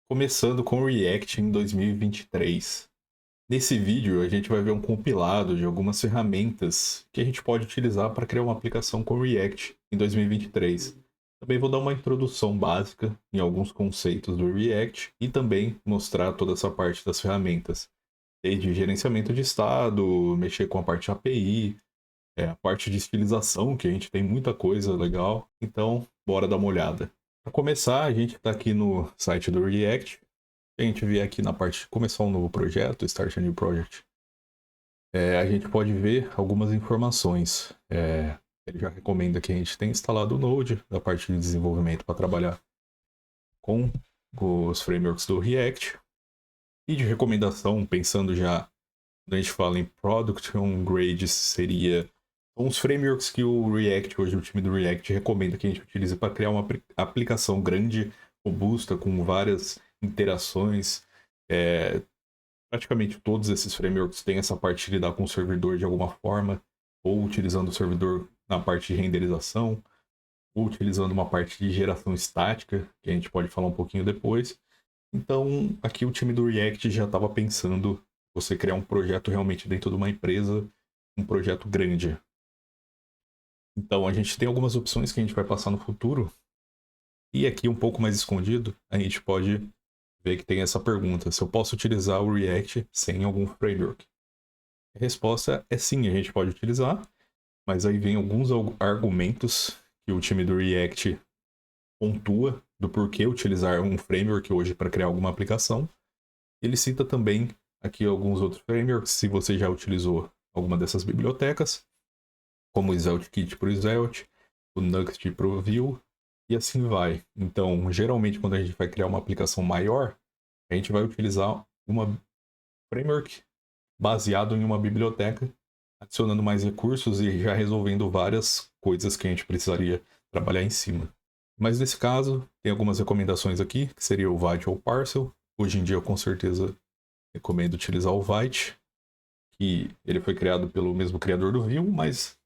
Começando com o React em 2023. Nesse vídeo, a gente vai ver um compilado de algumas ferramentas que a gente pode utilizar para criar uma aplicação com React em 2023. Também vou dar uma introdução básica em alguns conceitos do React e também mostrar toda essa parte das ferramentas, desde gerenciamento de estado, mexer com a parte API, a parte de estilização, que a gente tem muita coisa legal. Então, bora dar uma olhada. Para começar, a gente está aqui no site do React. Se a gente vier aqui na parte de começar um novo projeto, Start a New Project, a gente pode ver algumas informações. Ele já recomenda que a gente tenha instalado o Node, da parte de desenvolvimento, para trabalhar com os frameworks do React. E de recomendação, pensando já, quando a gente fala em Production Grades, são os frameworks que o React, hoje o time do React, recomenda que a gente utilize para criar uma aplicação grande, robusta, com várias interações. Praticamente todos esses frameworks têm essa parte de lidar com o servidor de alguma forma, ou utilizando o servidor na parte de renderização, ou utilizando uma parte de geração estática, que a gente pode falar um pouquinho depois. Então, aqui o time do React já estava pensando você criar um projeto realmente dentro de uma empresa, um projeto grande. Então, a gente tem algumas opções que a gente vai passar no futuro, e aqui um pouco mais escondido, a gente pode ver que tem essa pergunta: se eu posso utilizar o React sem algum framework? A resposta é sim, a gente pode utilizar, mas aí vem alguns argumentos que o time do React pontua do porquê utilizar um framework hoje para criar alguma aplicação. Ele cita também aqui alguns outros frameworks, se você já utilizou alguma dessas bibliotecas, como o SvelteKit para o Svelte, o Nuxt para o Vue, e assim vai. Então, geralmente, quando a gente vai criar uma aplicação maior, a gente vai utilizar uma framework baseado em uma biblioteca, adicionando mais recursos e já resolvendo várias coisas que a gente precisaria trabalhar em cima. Mas nesse caso, tem algumas recomendações aqui, que seria o Vite ou o Parcel. Hoje em dia, eu com certeza recomendo utilizar o Vite, que ele foi criado pelo mesmo criador do Vue, mas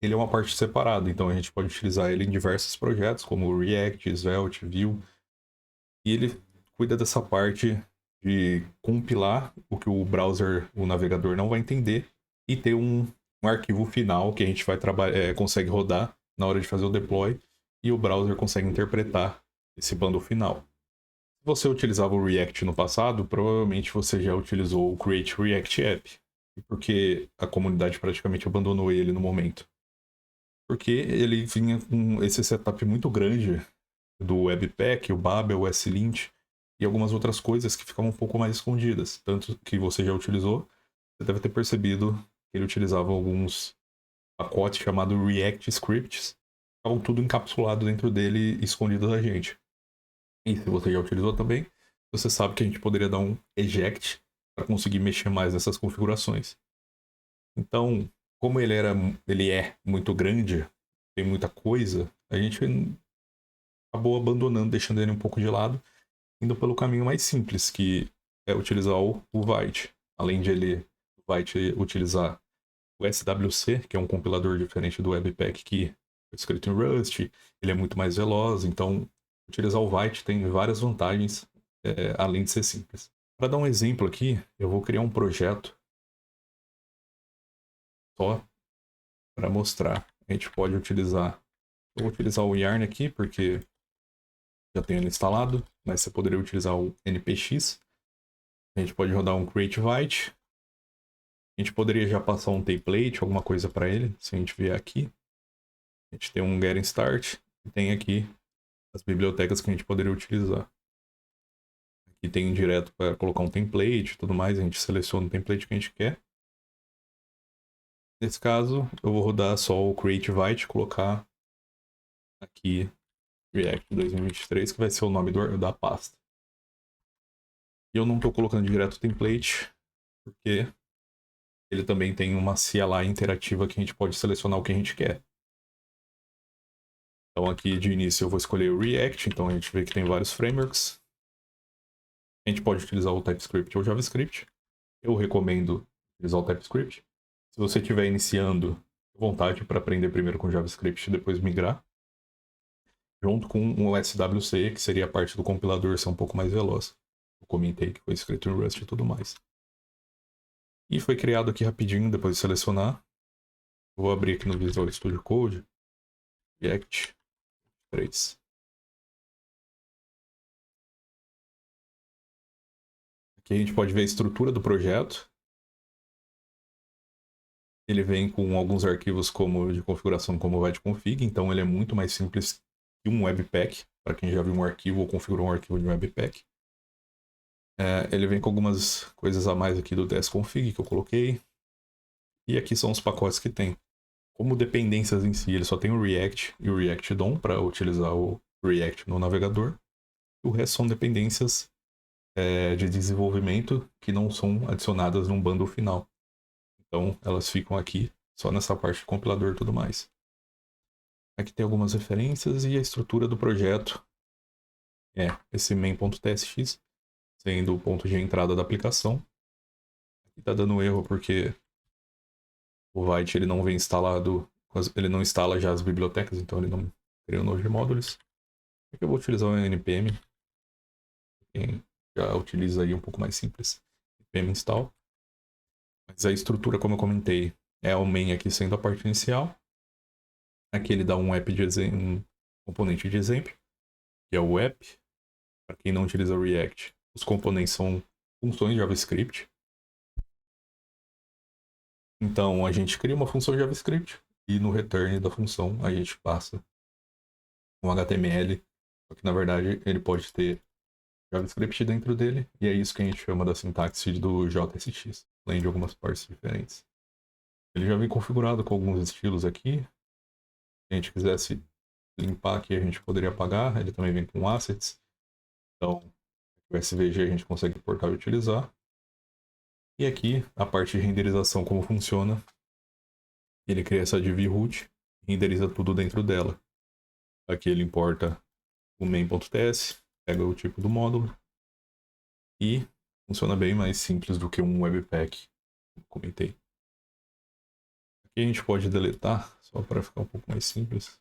ele é uma parte separada, então a gente pode utilizar ele em diversos projetos, como o React, Svelte, Vue, e ele cuida dessa parte de compilar o que o browser, o navegador não vai entender e ter um arquivo final que a gente vai consegue rodar na hora de fazer o deploy e o browser consegue interpretar esse bundle final. Se você utilizava o React no passado, provavelmente você já utilizou o Create React App, porque a comunidade praticamente abandonou ele no momento. Porque ele vinha com esse setup muito grande do Webpack, o Babel, o SLint e algumas outras coisas que ficavam um pouco mais escondidas. Tanto que você já utilizou, você deve ter percebido que ele utilizava alguns pacotes chamados React Scripts, estavam tudo encapsulado dentro dele, escondido da gente. E se você já utilizou também, você sabe que a gente poderia dar um eject para conseguir mexer mais nessas configurações. Então, como ele é muito grande, tem muita coisa, a gente acabou abandonando, deixando ele um pouco de lado, indo pelo caminho mais simples, que é utilizar o Vite. Além de o Vite utilizar o SWC, que é um compilador diferente do Webpack, que é escrito em Rust, ele é muito mais veloz, então utilizar o Vite tem várias vantagens, além de ser simples. Para dar um exemplo aqui, eu vou criar um projeto só para mostrar. A gente pode utilizar, eu vou utilizar o Yarn aqui, porque já tenho ele instalado, mas você poderia utilizar o npx. A gente pode rodar um create Vite. A gente poderia já passar um template, alguma coisa para ele. Se a gente vier aqui, a gente tem um getting start e tem aqui as bibliotecas que a gente poderia utilizar. Aqui tem direto para colocar um template e tudo mais. A gente seleciona o template que a gente quer. Nesse caso, eu vou rodar só o create Vite e colocar aqui React 2023, que vai ser o nome da pasta. E eu não estou colocando direto o template, porque ele também tem uma CLI interativa que a gente pode selecionar o que a gente quer. Então aqui de início eu vou escolher o React, então a gente vê que tem vários frameworks. A gente pode utilizar o TypeScript ou o JavaScript. Eu recomendo utilizar o TypeScript. Se você estiver iniciando, vontade para aprender primeiro com JavaScript e depois migrar. Junto com o SWC, que seria a parte do compilador ser um pouco mais veloz. eu comentei que foi escrito em Rust e tudo mais. E foi criado aqui rapidinho, depois de selecionar. Eu vou abrir aqui no Visual Studio Code, React 3. Aqui a gente pode ver a estrutura do projeto. Ele vem com alguns arquivos como de configuração como o webconfig, então ele é muito mais simples que um webpack, para quem já viu um arquivo ou configurou um arquivo de um webpack. Ele vem com algumas coisas a mais aqui do tsconfig que eu coloquei. E aqui são os pacotes que tem. Como dependências em si, ele só tem o React e o React DOM para utilizar o React no navegador. O resto são dependências de desenvolvimento que não são adicionadas num bundle final. Então, elas ficam aqui só nessa parte de compilador e tudo mais. Aqui tem algumas referências e a estrutura do projeto é esse main.tsx, sendo o ponto de entrada da aplicação. Aqui está dando erro porque o Vite ele não vem instalado, ele não instala já as bibliotecas, então ele não cria um node de módulos. Aqui eu vou utilizar o npm, quem já utiliza aí um pouco mais simples, npm install. Mas a estrutura, como eu comentei, é o main aqui sendo a parte inicial. Aqui ele dá um componente de exemplo, que é o app. Para quem não utiliza o React, os componentes são funções de JavaScript. Então a gente cria uma função JavaScript e no return da função a gente passa um HTML, só que na verdade ele pode ter JavaScript dentro dele, e é isso que a gente chama da sintaxe do JSX, além de algumas partes diferentes. Ele já vem configurado com alguns estilos aqui. Se a gente quisesse limpar aqui, a gente poderia apagar. Ele também vem com assets. Então, o SVG a gente consegue importar e utilizar. E aqui, a parte de renderização, como funciona. Ele cria essa div root, renderiza tudo dentro dela. Aqui ele importa o main.ts, pega o tipo do módulo. E funciona bem mais simples do que um webpack, como comentei. Aqui a gente pode deletar, só para ficar um pouco mais simples.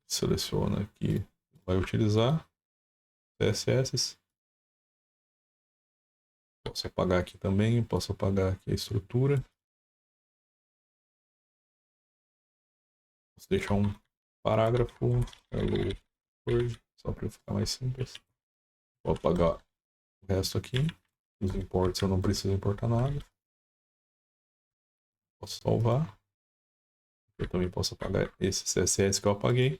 Seleciona aqui, vai utilizar CSS. Posso apagar aqui também, posso apagar aqui a estrutura. Posso deixar um parágrafo, hello world, só para ficar mais simples. Vou apagar o resto aqui. Os imports eu não preciso importar nada. Posso salvar. Eu também posso apagar esse CSS que eu apaguei.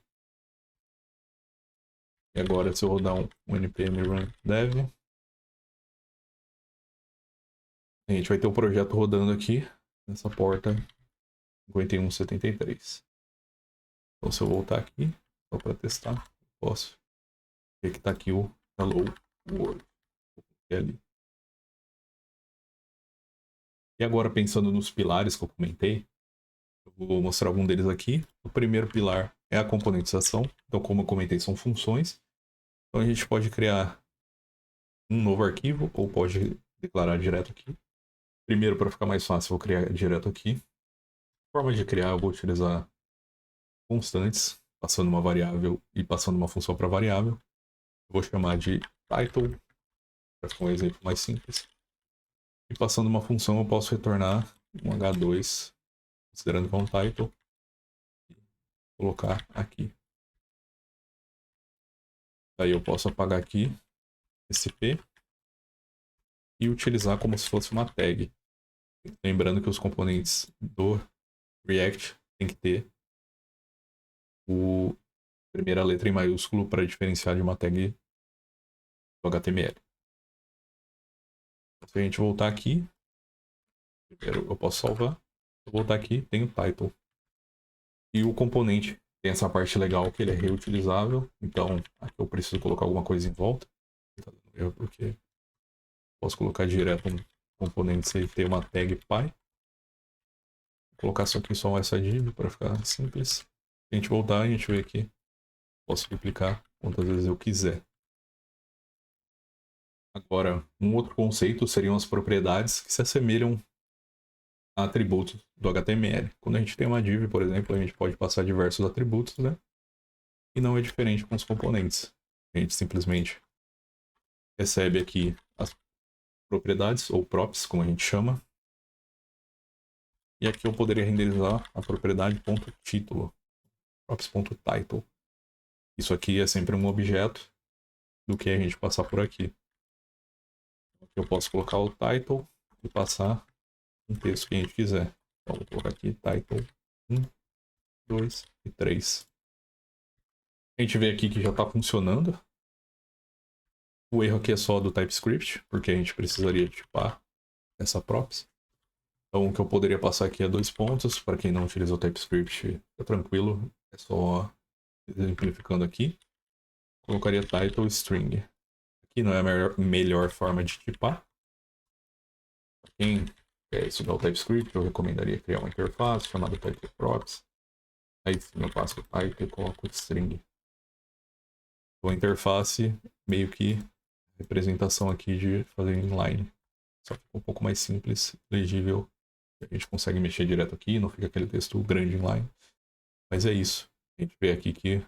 E agora se eu rodar um npm run dev, a gente vai ter o projeto rodando aqui nessa porta 5173. Então se eu voltar aqui, só para testar, posso ver que está aqui o hello world. Ali. E agora pensando nos pilares que eu comentei, eu vou mostrar algum deles aqui. O primeiro pilar é a componentização. Então, como eu comentei, são funções. Então a gente pode criar um novo arquivo ou pode declarar direto aqui. Primeiro, para ficar mais fácil, eu vou criar direto aqui. A forma de criar, eu vou utilizar constantes, passando uma variável e passando uma função para variável. Eu vou chamar de title, para ficar um exemplo mais simples. E passando uma função, eu posso retornar um H2, considerando que é um title, e colocar aqui. Aí eu posso apagar aqui esse P e utilizar como se fosse uma tag. Lembrando que os componentes do React tem que ter a primeira letra em maiúsculo para diferenciar de uma tag do HTML. Se a gente voltar aqui, primeiro eu posso salvar. Se eu voltar aqui, tem o title. E o componente tem essa parte legal que ele é reutilizável. Então, aqui eu preciso colocar alguma coisa em volta. Tá dando erro porque posso colocar direto um componente sem ter uma tag py. Vou colocar só aqui só essa div para ficar simples. Se a gente voltar, a gente vê aqui. Posso duplicar quantas vezes eu quiser. Agora, um outro conceito seriam as propriedades que se assemelham a atributos do HTML. Quando a gente tem uma div, por exemplo, a gente pode passar diversos atributos, né? E não é diferente com os componentes. A gente simplesmente recebe aqui as propriedades, ou props, como a gente chama. E aqui eu poderia renderizar a propriedade .título, props.title. Isso aqui é sempre um objeto do que a gente passar por aqui. Eu posso colocar o title e passar um texto que a gente quiser. Então vou colocar aqui title 1, 2 e 3. A gente vê aqui que já está funcionando. O erro aqui é só do TypeScript, porque a gente precisaria tipar essa props. Então o que eu poderia passar aqui é 2 pontos. Para quem não utiliza o TypeScript, é tranquilo. É só exemplificando aqui. Colocaria title string. Aqui não é a melhor forma de tipar. Para quem quer estudar o TypeScript, eu recomendaria criar uma interface chamada title props. Aí sim eu passo o title e coloco o string. Então a interface meio que representação aqui de fazer inline. Só fica um pouco mais simples, legível. A gente consegue mexer direto aqui, não fica aquele texto grande inline. Mas é isso. A gente vê aqui que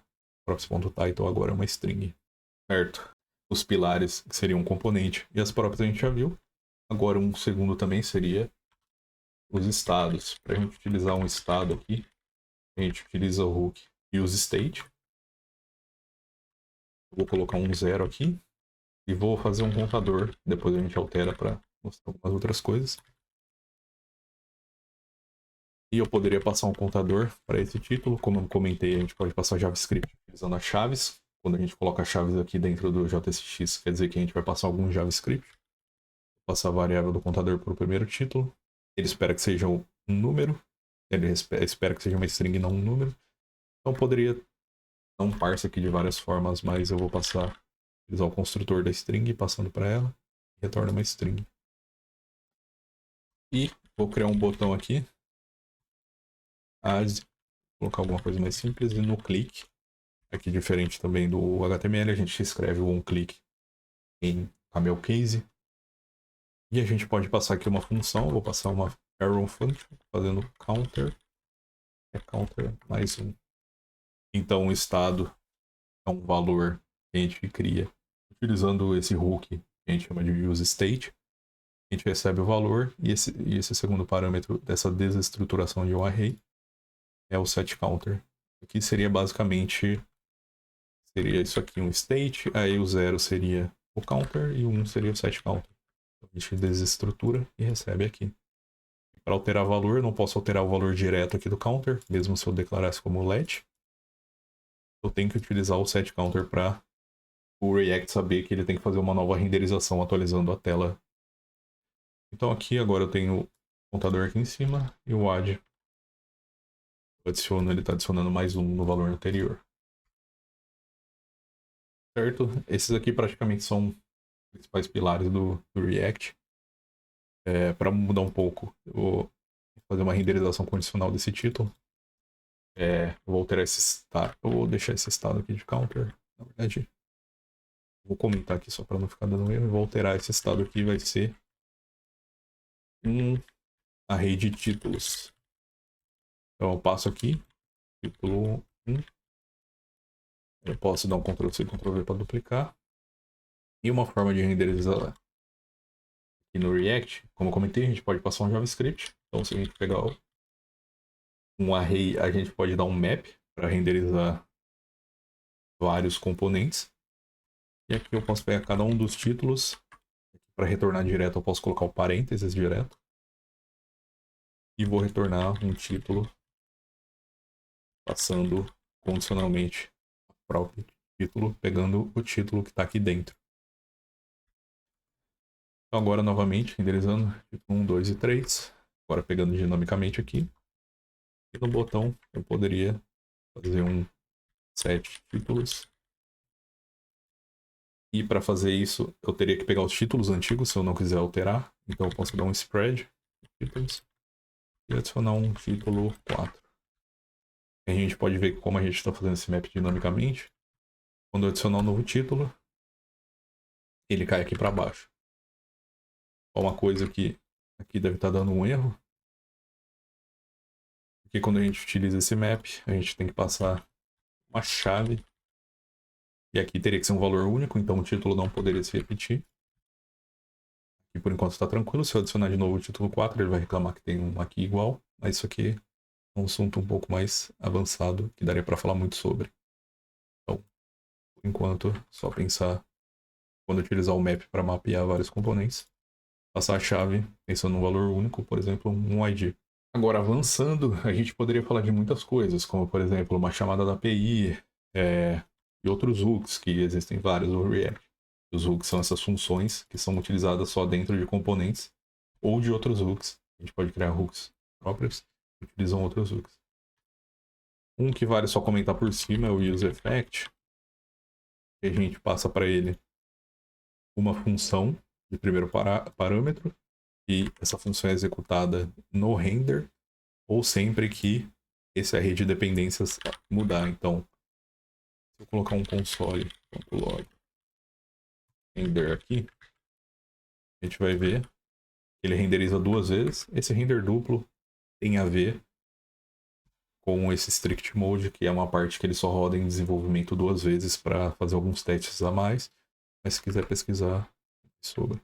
props.title agora é uma string. Certo. Os pilares seriam um componente e as props a gente já viu. Agora um segundo também seria os estados. Para a gente utilizar um estado aqui, a gente utiliza o hook useState. Vou colocar um 0 aqui e vou fazer um contador. Depois a gente altera para mostrar algumas outras coisas. E eu poderia passar um contador para esse título. Como eu comentei, a gente pode passar JavaScript utilizando as chaves. Quando a gente coloca chaves aqui dentro do JSX, quer dizer que a gente vai passar algum JavaScript. Passar a variável do contador para o primeiro título. Ele espera que seja um número. Ele espera que seja uma string, não um número. Então poderia dar um parse aqui de várias formas, mas eu vou utilizar o construtor da string, passando para ela, e retorna uma string. E vou criar um botão aqui, add, colocar alguma coisa mais simples, e no click, aqui diferente também do HTML, a gente escreve o onClick em camel case. E a gente pode passar aqui uma função, vou passar uma arrow function, fazendo counter, counter mais um. Então o estado é um valor que a gente cria utilizando esse hook que a gente chama de useState. A gente recebe o valor e esse segundo parâmetro dessa desestruturação de um array é o setCounter. Aqui seria basicamente isso aqui, um state, aí o 0 seria o counter e o 1 seria o setCounter. Então, a gente desestrutura e recebe aqui. Para alterar valor, eu não posso alterar o valor direto aqui do counter, mesmo se eu declarasse como let. Eu tenho que utilizar o setCounter para o React saber que ele tem que fazer uma nova renderização atualizando a tela. Então aqui agora eu tenho o contador aqui em cima e o add. Eu adiciono, ele está adicionando mais um no valor anterior. Certo? Esses aqui praticamente são os principais pilares do React. Para mudar um pouco, eu vou fazer uma renderização condicional desse título. Eu vou alterar esse estado. Eu vou deixar esse estado aqui de counter. Na verdade, vou comentar aqui só para não ficar dando erro. Eu vou alterar esse estado aqui, vai ser um array de títulos. Então eu passo aqui, título 1. Eu posso dar um Ctrl+C, Ctrl+V para duplicar. E uma forma de renderizar aqui no React, como eu comentei, a gente pode passar um JavaScript. Então se a gente pegar um array, a gente pode dar um map para renderizar vários componentes. E aqui eu posso pegar cada um dos títulos. Para retornar direto, eu posso colocar o parênteses direto. E vou retornar um título passando condicionalmente o próprio título, pegando o título que está aqui dentro. Então agora novamente, renderizando título 1, 2 e 3. Agora pegando dinamicamente aqui. E no botão eu poderia fazer um set títulos. E para fazer isso, eu teria que pegar os títulos antigos, se eu não quiser alterar. Então eu posso dar um spread títulos e adicionar um título 4. A gente pode ver como a gente está fazendo esse map dinamicamente. Quando eu adicionar um novo título, ele cai aqui para baixo. Uma coisa que aqui deve estar dando um erro, porque quando a gente utiliza esse map, a gente tem que passar uma chave E aqui teria que ser um valor único, então o título não poderia se repetir. E por enquanto está tranquilo. Se eu adicionar de novo o título 4, ele vai reclamar que tem um aqui igual. Mas isso aqui é um assunto um pouco mais avançado que daria para falar muito sobre. Então, por enquanto, só pensar quando utilizar o map para mapear vários componentes. Passar a chave pensando num valor único, por exemplo, um ID. Agora, avançando, a gente poderia falar de muitas coisas, como, por exemplo, uma chamada da API e outros hooks, que existem vários no React. Os hooks são essas funções que são utilizadas só dentro de componentes ou de outros hooks. A gente pode criar hooks próprios que utilizam outros hooks. Um que vale só comentar por cima é o useEffect, que a gente passa para ele uma função de primeiro parâmetro, e essa função é executada no render ou sempre que esse array de dependências mudar. Então, se eu colocar um console.log render aqui, a gente vai ver que ele renderiza duas vezes. Esse render duplo tem a ver com esse strict mode, que é uma parte que ele só roda em desenvolvimento duas vezes para fazer alguns testes a mais. Mas se quiser pesquisar sobre.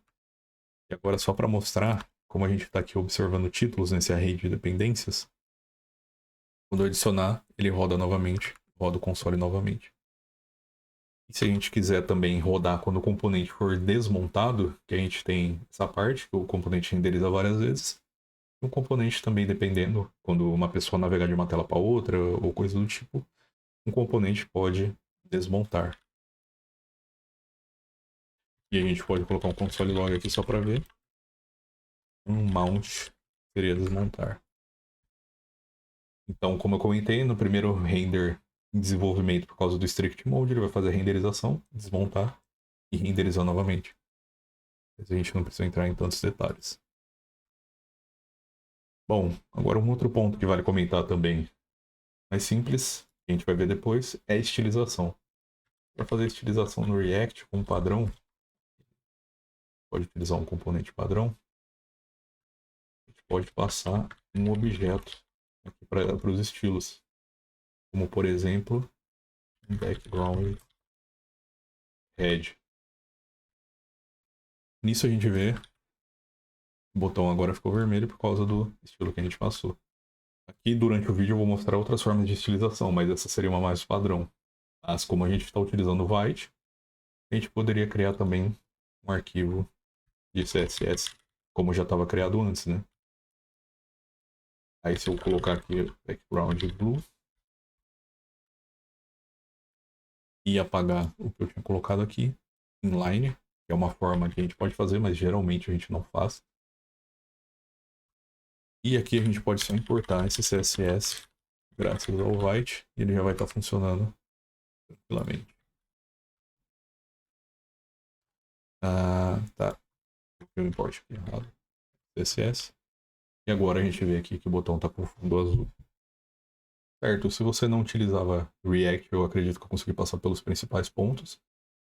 E agora só para mostrar como a gente está aqui observando títulos nesse array de dependências, quando eu adicionar, ele roda novamente, roda o console novamente. E se a gente quiser também rodar quando o componente for desmontado, que a gente tem essa parte, que o componente renderiza várias vezes, e um componente também, dependendo, quando uma pessoa navegar de uma tela para outra ou coisa do tipo, um componente pode desmontar. E a gente pode colocar um console log aqui só para ver. Um mount seria desmontar. Então, como eu comentei, no primeiro render em desenvolvimento por causa do strict mode, ele vai fazer a renderização, desmontar e renderizar novamente. Mas a gente não precisa entrar em tantos detalhes. Bom, agora um outro ponto que vale comentar também, mais simples, que a gente vai ver depois, é a estilização. Para fazer estilização no React com padrão, pode utilizar um componente padrão, a gente pode passar um objeto aqui para os estilos, como por exemplo, um background head. Nisso a gente vê o botão agora ficou vermelho por causa do estilo que a gente passou. Aqui durante o vídeo eu vou mostrar outras formas de estilização, mas essa seria uma mais padrão. Mas como a gente está utilizando o Vite, a gente poderia criar também um arquivo de CSS, como já estava criado antes, né? Aí se eu colocar aqui background blue e apagar o que eu tinha colocado aqui, inline, que é uma forma que a gente pode fazer, mas geralmente a gente não faz. E aqui a gente pode só importar esse CSS graças ao Vite e ele já vai estar funcionando tranquilamente. Ah, tá. Eu importe aqui errado. CSS. E agora a gente vê aqui que o botão está com fundo azul. Certo, se você não utilizava React, eu acredito que eu consegui passar pelos principais pontos.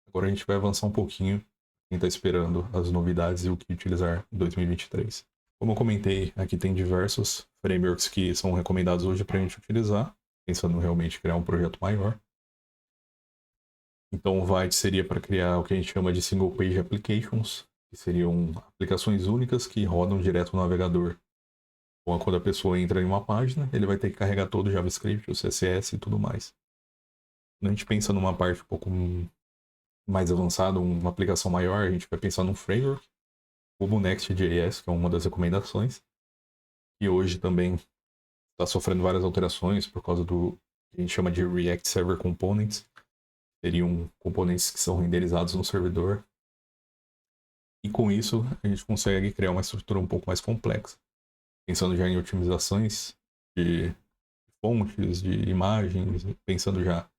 Agora a gente vai avançar um pouquinho. Quem está esperando as novidades e o que utilizar em 2023. Como eu comentei, aqui tem diversos frameworks que são recomendados hoje para a gente utilizar, pensando em realmente criar um projeto maior. Então o Vite seria para criar o que a gente chama de Single Page Applications, que seriam aplicações únicas que rodam direto no navegador. Ou quando a pessoa entra em uma página, ele vai ter que carregar todo o JavaScript, o CSS e tudo mais. Quando a gente pensa numa parte um pouco mais avançada, uma aplicação maior, a gente vai pensar num framework, como o Next.js, que é uma das recomendações, e hoje também está sofrendo várias alterações por causa do que a gente chama de React Server Components. Seriam componentes que são renderizados no servidor. E com isso, a gente consegue criar uma estrutura um pouco mais complexa. Pensando já em otimizações de fontes, de imagens, pensando já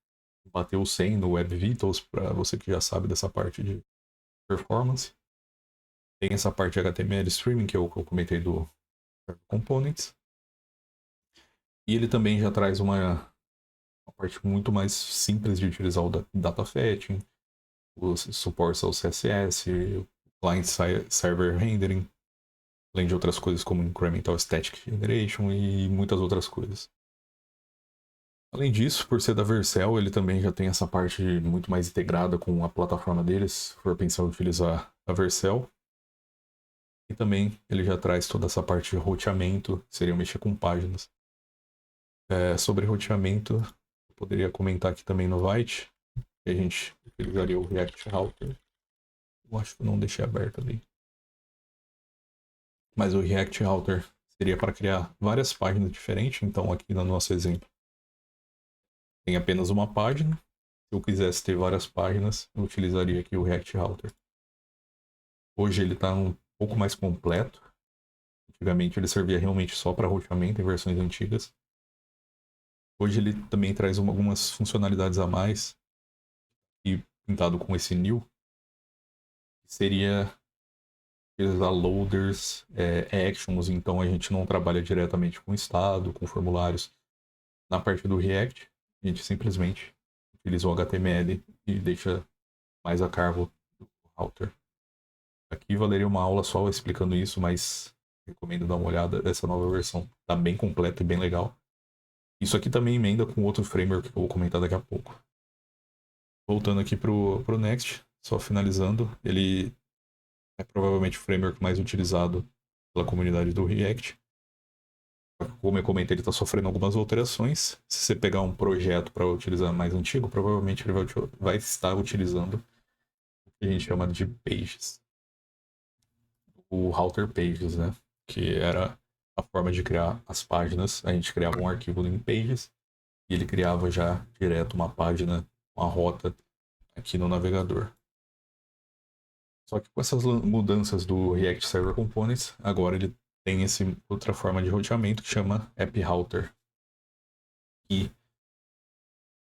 em bater o 100 no Web Vitals, para você que já sabe dessa parte de performance. Tem essa parte de HTML Streaming, que eu comentei do Components. E ele também já traz uma parte muito mais simples de utilizar o data fetching, os suportes ao CSS, o client server rendering, além de outras coisas como incremental static generation e muitas outras coisas. Além disso, por ser da Vercel, ele também já tem essa parte muito mais integrada com a plataforma deles, se for pensar em utilizar a Vercel. E também ele já traz toda essa parte de roteamento, seria mexer com páginas. Sobre roteamento, eu poderia comentar aqui também no Vite, que a gente utilizaria o React Router. Eu acho que eu não deixei aberto ali. Mas o React Router seria para criar várias páginas diferentes. Então, aqui no nosso exemplo, tem apenas uma página. Se eu quisesse ter várias páginas, eu utilizaria aqui o React Router. Hoje ele está um pouco mais completo. Antigamente ele servia realmente só para roteamento em versões antigas. Hoje ele também traz algumas funcionalidades a mais, e pintado com esse new, seria utilizar loaders, actions, então a gente não trabalha diretamente com estado, com formulários. Na parte do React, a gente simplesmente utiliza o HTML e deixa mais a cargo do router. Aqui valeria uma aula só explicando isso, mas recomendo dar uma olhada nessa nova versão. Tá bem completa e bem legal. Isso aqui também emenda com outro framework que eu vou comentar daqui a pouco. Voltando aqui pro Next, só finalizando, ele é provavelmente o framework mais utilizado pela comunidade do React. Como eu comentei, ele está sofrendo algumas alterações. Se você pegar um projeto para utilizar mais antigo, provavelmente ele vai estar utilizando o que a gente chama de pages. O router pages, né? Que era a forma de criar as páginas. A gente criava um arquivo em pages e ele criava já direto uma página, uma rota aqui no navegador. Só que com essas mudanças do React Server Components, agora ele tem essa outra forma de roteamento que chama App Router. E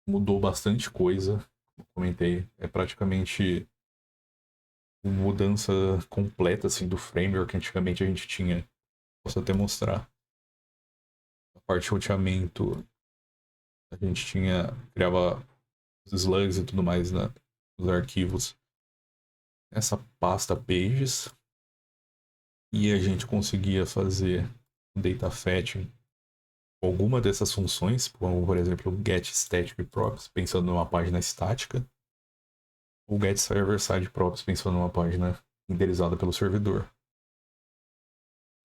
mudou bastante coisa, como comentei, é praticamente uma mudança completa assim, do framework que antigamente a gente tinha. Posso até mostrar. A parte de roteamento, a gente criava os slugs e tudo mais nos arquivos. Essa pasta pages, e a gente conseguia fazer data fetching com alguma dessas funções, como por exemplo get static props, pensando numa página estática, ou get server side props, pensando numa página renderizada pelo servidor.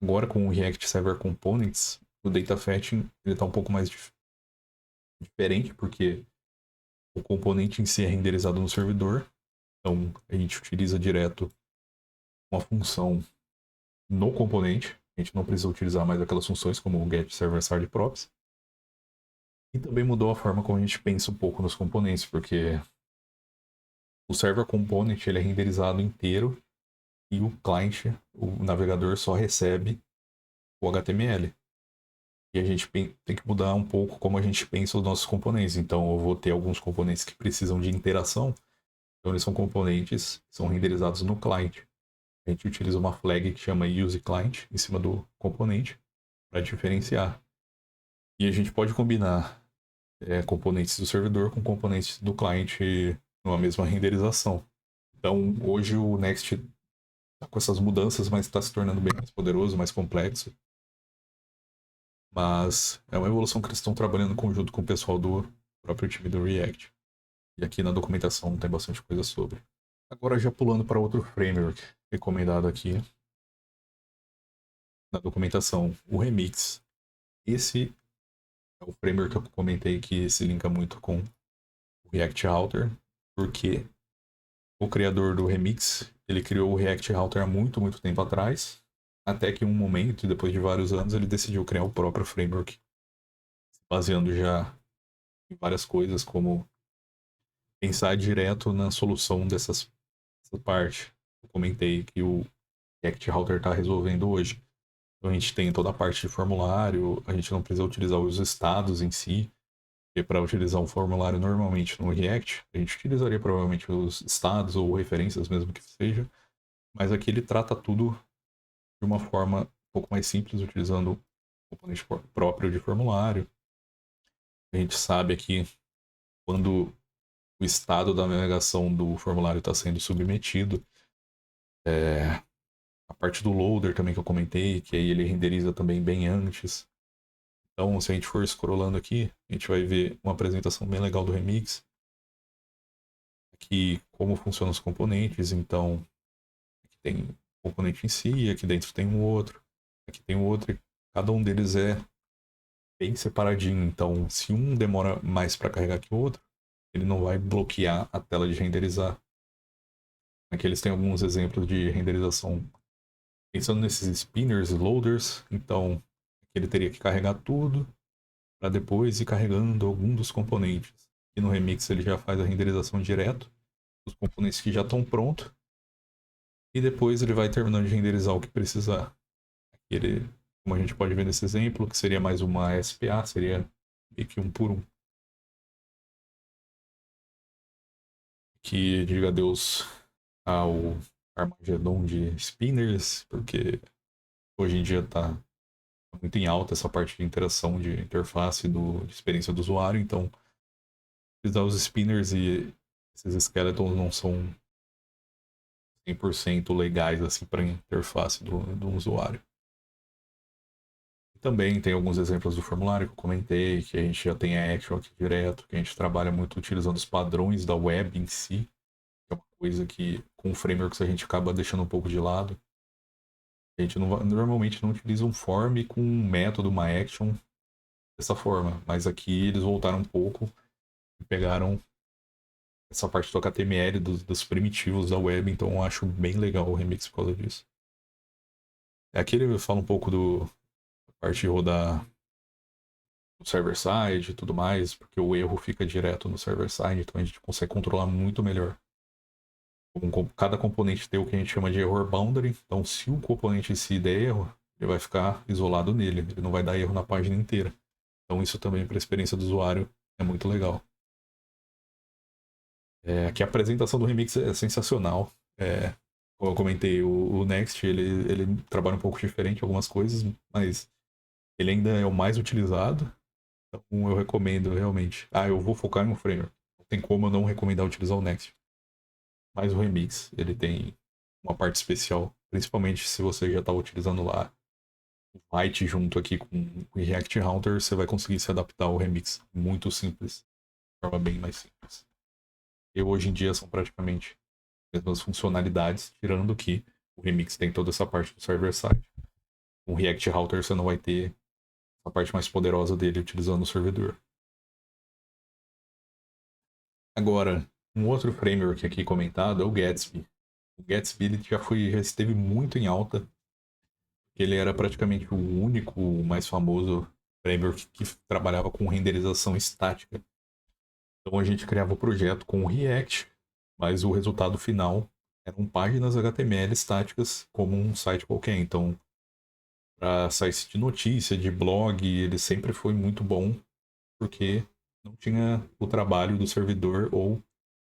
Agora com o React Server Components, o data fetching está um pouco mais diferente, porque o componente em si é renderizado no servidor, então a gente utiliza direto uma função no componente, a gente não precisa utilizar mais aquelas funções como o get server side props. E também mudou a forma como a gente pensa um pouco nos componentes, porque o server component ele é renderizado inteiro e o client, o navegador, só recebe o HTML. E a gente tem que mudar um pouco como a gente pensa os nossos componentes. Então eu vou ter alguns componentes que precisam de interação. Então eles são componentes que são renderizados no client. A gente utiliza uma flag que chama useClient em cima do componente para diferenciar. E a gente pode combinar componentes do servidor com componentes do client numa mesma renderização. Então hoje o Next está com essas mudanças, mas está se tornando bem mais poderoso, mais complexo. Mas é uma evolução que eles estão trabalhando em conjunto com o pessoal do próprio time do React. E aqui na documentação tem bastante coisa sobre. Agora já pulando para outro framework recomendado aqui na documentação, o Remix. Esse é o framework que eu comentei que se linka muito com o React Router, porque o criador do Remix, ele criou o React Router há muito, muito tempo atrás, até que em um momento, depois de vários anos, ele decidiu criar o próprio framework, baseando já em várias coisas, como pensar direto na solução dessa parte. Eu comentei que o React Router está resolvendo hoje. Então a gente tem toda a parte de formulário, a gente não precisa utilizar os estados em si, e para utilizar um formulário normalmente no React, a gente utilizaria provavelmente os estados ou referências mesmo que seja, mas aqui ele trata tudo de uma forma um pouco mais simples, utilizando o componente próprio de formulário. A gente sabe aqui quando o estado da navegação do formulário está sendo submetido. A parte do loader também que eu comentei, que aí ele renderiza também bem antes. Então, se a gente for scrollando aqui, a gente vai ver uma apresentação bem legal do Remix. Aqui, como funcionam os componentes. Então, aqui tem o componente em si, aqui dentro tem um outro, aqui tem um outro. E cada um deles é bem separadinho. Então, se um demora mais para carregar que o outro, ele não vai bloquear a tela de renderizar. Aqui eles têm alguns exemplos de renderização pensando nesses spinners e loaders. Então, ele teria que carregar tudo para depois ir carregando algum dos componentes. E no Remix ele já faz a renderização direto dos componentes que já estão prontos. E depois ele vai terminando de renderizar o que precisar. Aqui ele, como a gente pode ver nesse exemplo, que seria mais uma SPA, seria meio que um por um. Que diga adeus ao Armagedon de spinners, porque hoje em dia está muito em alta essa parte de interação de interface de experiência do usuário, então utilizar os spinners e esses skeletons não são 100% legais assim para a interface do usuário. E também tem alguns exemplos do formulário que eu comentei, que a gente já tem a action aqui direto, que a gente trabalha muito utilizando os padrões da web em si, que é uma coisa que com frameworks a gente acaba deixando um pouco de lado. A gente normalmente não utiliza um form com um método, uma action dessa forma, mas aqui eles voltaram um pouco e pegaram essa parte do HTML, dos primitivos da web, então eu acho bem legal o remix por causa disso. Aqui ele fala um pouco da parte de rodar no server-side e tudo mais, porque o erro fica direto no server-side, então a gente consegue controlar muito melhor. Cada componente tem o que a gente chama de error boundary, então se o componente em si der erro, ele vai ficar isolado nele, ele não vai dar erro na página inteira. Então isso também para a experiência do usuário é muito legal. Aqui a apresentação do Remix é sensacional. Como eu comentei, o Next ele trabalha um pouco diferente em algumas coisas, mas ele ainda é o mais utilizado. Então eu recomendo realmente. Eu vou focar em um framework. Não tem como eu não recomendar utilizar o Next. Mas o Remix, ele tem uma parte especial, principalmente se você já está utilizando lá o Lite junto aqui com o React Router, você vai conseguir se adaptar ao Remix muito simples, de forma bem mais simples. E hoje em dia são praticamente as mesmas funcionalidades, tirando que o Remix tem toda essa parte do server-side. Com o React Router você não vai ter a parte mais poderosa dele utilizando o servidor. Agora, um outro framework aqui comentado é o Gatsby. O Gatsby ele já esteve muito em alta. Ele era praticamente o único, o mais famoso framework que trabalhava com renderização estática. Então a gente criava o projeto com o React, mas o resultado final eram páginas HTML estáticas como um site qualquer. Então, para sites de notícia, de blog, ele sempre foi muito bom, porque não tinha o trabalho do servidor ou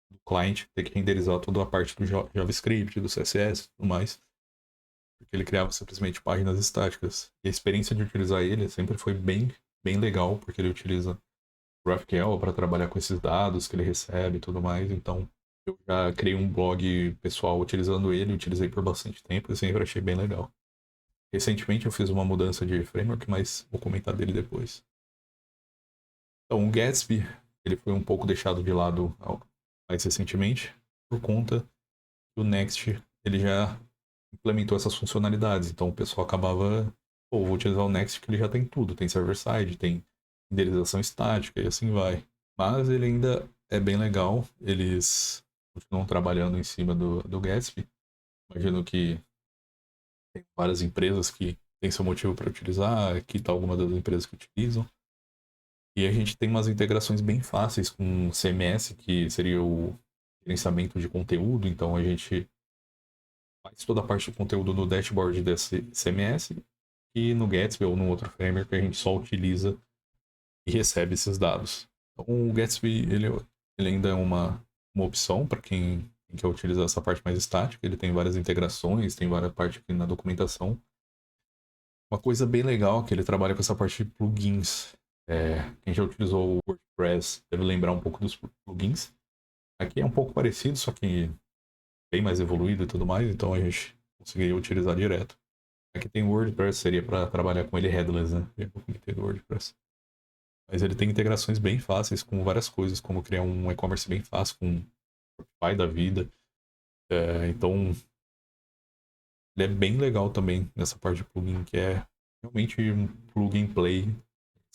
do client ter que renderizar toda a parte do JavaScript, do CSS e tudo mais. Porque ele criava simplesmente páginas estáticas. E a experiência de utilizar ele sempre foi bem legal, porque ele utiliza GraphQL para trabalhar com esses dados que ele recebe e tudo mais. Então, eu já criei um blog pessoal utilizando ele, utilizei por bastante tempo e sempre achei bem legal. Recentemente eu fiz uma mudança de framework, mas vou comentar dele depois. Então, o Gatsby, ele foi um pouco deixado de lado mais recentemente, por conta que o Next, ele já implementou essas funcionalidades. Então, o pessoal acabava, vou utilizar o Next que ele já tem tudo. Tem server-side, tem renderização estática e assim vai. Mas ele ainda é bem legal. Eles continuam trabalhando em cima do Gatsby. Imagino que tem várias empresas que têm seu motivo para utilizar. Aqui está alguma das empresas que utilizam. E a gente tem umas integrações bem fáceis com o CMS, que seria o gerenciamento de conteúdo. Então a gente faz toda a parte do conteúdo no dashboard desse CMS e no Gatsby ou no outro framework a gente só utiliza e recebe esses dados. Então o Gatsby ele ainda é uma opção para quem quer utilizar essa parte mais estática. Ele tem várias integrações, tem várias partes aqui na documentação. Uma coisa bem legal é que ele trabalha com essa parte de plugins. Quem já utilizou o WordPress deve lembrar um pouco dos plugins. Aqui é um pouco parecido, só que bem mais evoluído e tudo mais, então a gente conseguiria utilizar direto. Aqui tem o WordPress, seria para trabalhar com ele headless, né? Eu comentei do WordPress. Mas ele tem integrações bem fáceis com várias coisas, como criar um e-commerce bem fácil com o Shopify da vida. Então, ele é bem legal também nessa parte de plugin, que é realmente um plug and play.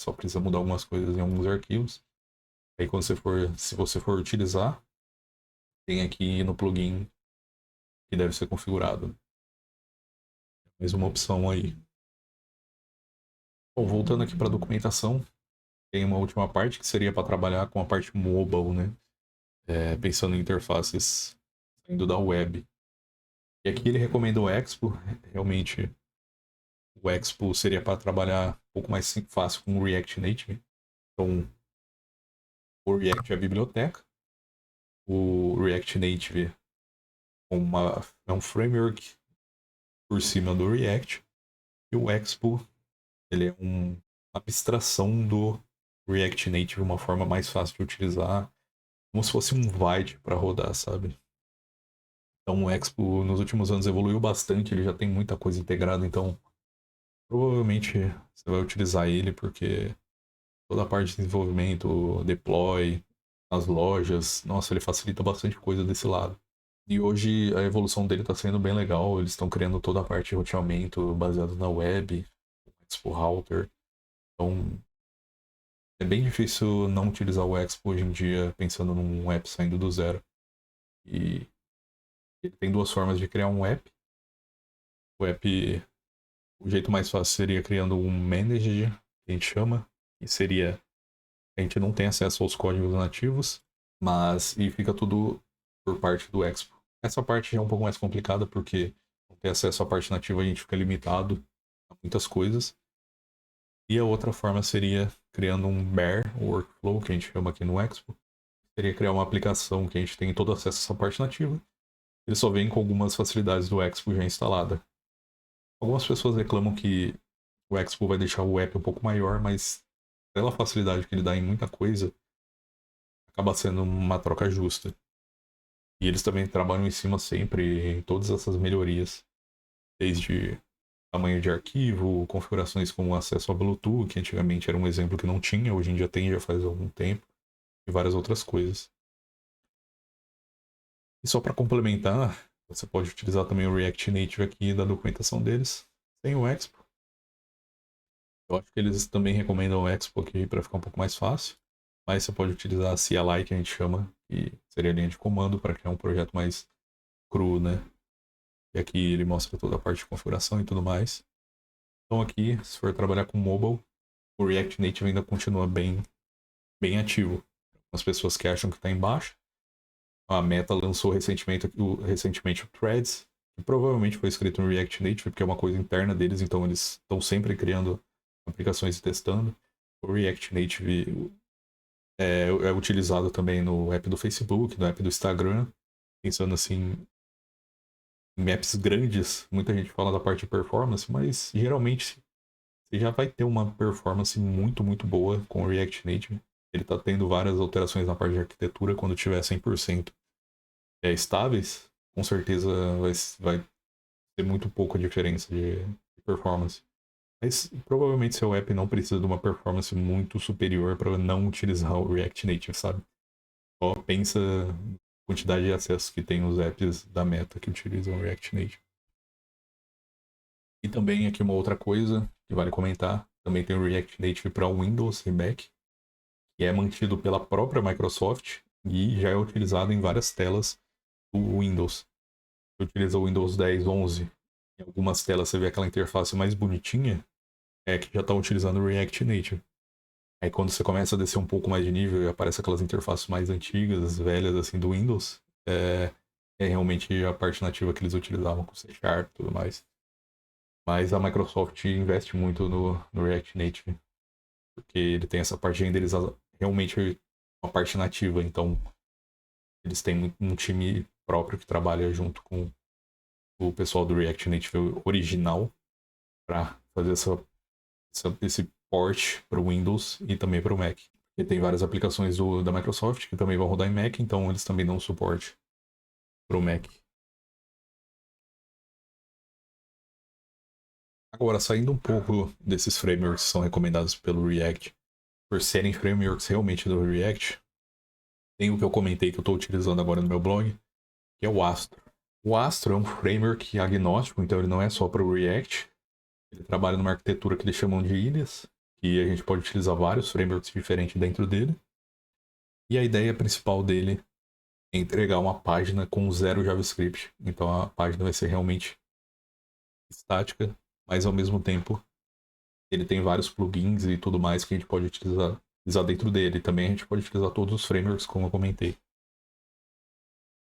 Só precisa mudar algumas coisas em alguns arquivos. Aí quando se você for utilizar, tem aqui no plugin que deve ser configurado. Mais uma opção aí. Bom, voltando aqui para a documentação, tem uma última parte que seria para trabalhar com a parte mobile, né? Pensando em interfaces saindo da web. E aqui ele recomenda o Expo. Realmente, o Expo seria para trabalhar um pouco mais fácil com o React Native. Então, o React é a biblioteca. O React Native é um framework por cima do React. E o Expo, ele é uma abstração do React Native, uma forma mais fácil de utilizar, como se fosse um Vite para rodar, sabe? Então o Expo nos últimos anos evoluiu bastante, ele já tem muita coisa integrada, então provavelmente você vai utilizar ele porque toda a parte de desenvolvimento, deploy, as lojas, nossa, ele facilita bastante coisa desse lado. E hoje a evolução dele está sendo bem legal, eles estão criando toda a parte de roteamento baseado na web, Expo Router. Então é bem difícil não utilizar o Expo hoje em dia pensando num app saindo do zero. E ele tem duas formas de criar um app. O app, o jeito mais fácil seria criando um manager, que a gente chama, que seria a gente não tem acesso aos códigos nativos, mas e fica tudo por parte do Expo. Essa parte já é um pouco mais complicada porque não ter acesso à parte nativa a gente fica limitado a muitas coisas. E a outra forma seria criando um Bear Workflow, que a gente chama aqui no Expo. Seria criar uma aplicação que a gente tem todo acesso a essa parte nativa. Ele só vem com algumas facilidades do Expo já instalada. Algumas pessoas reclamam que o Expo vai deixar o app um pouco maior, mas pela facilidade que ele dá em muita coisa, acaba sendo uma troca justa. E eles também trabalham em cima sempre em todas essas melhorias, desde tamanho de arquivo, configurações como acesso a Bluetooth, que antigamente era um exemplo que não tinha, hoje em dia tem já faz algum tempo, e várias outras coisas. E só para complementar, você pode utilizar também o React Native aqui da documentação deles, tem o Expo. Eu acho que eles também recomendam o Expo aqui para ficar um pouco mais fácil, mas você pode utilizar a CLI, que a gente chama, que seria a linha de comando para criar um projeto mais cru, né? E aqui ele mostra toda a parte de configuração e tudo mais. Então aqui, se for trabalhar com mobile, o React Native ainda continua bem ativo. As pessoas que acham que está embaixo. A Meta lançou recentemente o Threads, que provavelmente foi escrito no React Native, porque é uma coisa interna deles, então eles estão sempre criando aplicações e testando. O React Native é utilizado também no app do Facebook, no app do Instagram, pensando assim em apps grandes. Muita gente fala da parte de performance, mas geralmente você já vai ter uma performance muito boa com o React Native. Ele está tendo várias alterações na parte de arquitetura. Quando tiver 100% estáveis, com certeza vai ter muito pouca diferença de performance. Mas provavelmente seu app não precisa de uma performance muito superior para não utilizar o React Native, sabe? Só pensa na quantidade de acessos que tem os apps da Meta que utilizam o React Native. E também aqui uma outra coisa que vale comentar, também tem o React Native para Windows e Mac, que é mantido pela própria Microsoft e já é utilizado em várias telas do Windows. Você utiliza o Windows 10, 11, em algumas telas você vê aquela interface mais bonitinha, é que já está utilizando o React Native. Aí quando você começa a descer um pouco mais de nível e aparece aquelas interfaces mais antigas, velhas assim do Windows, é realmente a parte nativa que eles utilizavam com C Sharp e tudo mais. Mas a Microsoft investe muito no React Native, porque ele tem essa parte de renderizar realmente uma parte nativa, então eles têm um time próprio que trabalha junto com o pessoal do React Native original para fazer esse port para o Windows e também para o Mac. E tem várias aplicações da Microsoft que também vão rodar em Mac, então eles também dão suporte para o Mac. Agora, saindo um pouco desses frameworks que são recomendados pelo React, por serem frameworks realmente do React, tem o que eu comentei que eu estou utilizando agora no meu blog, que é o Astro. O Astro é um framework agnóstico, então ele não é só para o React. Ele trabalha numa arquitetura que eles chamam de ilhas, e a gente pode utilizar vários frameworks diferentes dentro dele. E a ideia principal dele é entregar uma página com zero JavaScript. Então a página vai ser realmente estática, mas ao mesmo tempo ele tem vários plugins e tudo mais que a gente pode utilizar dentro dele. Também a gente pode utilizar todos os frameworks, como eu comentei.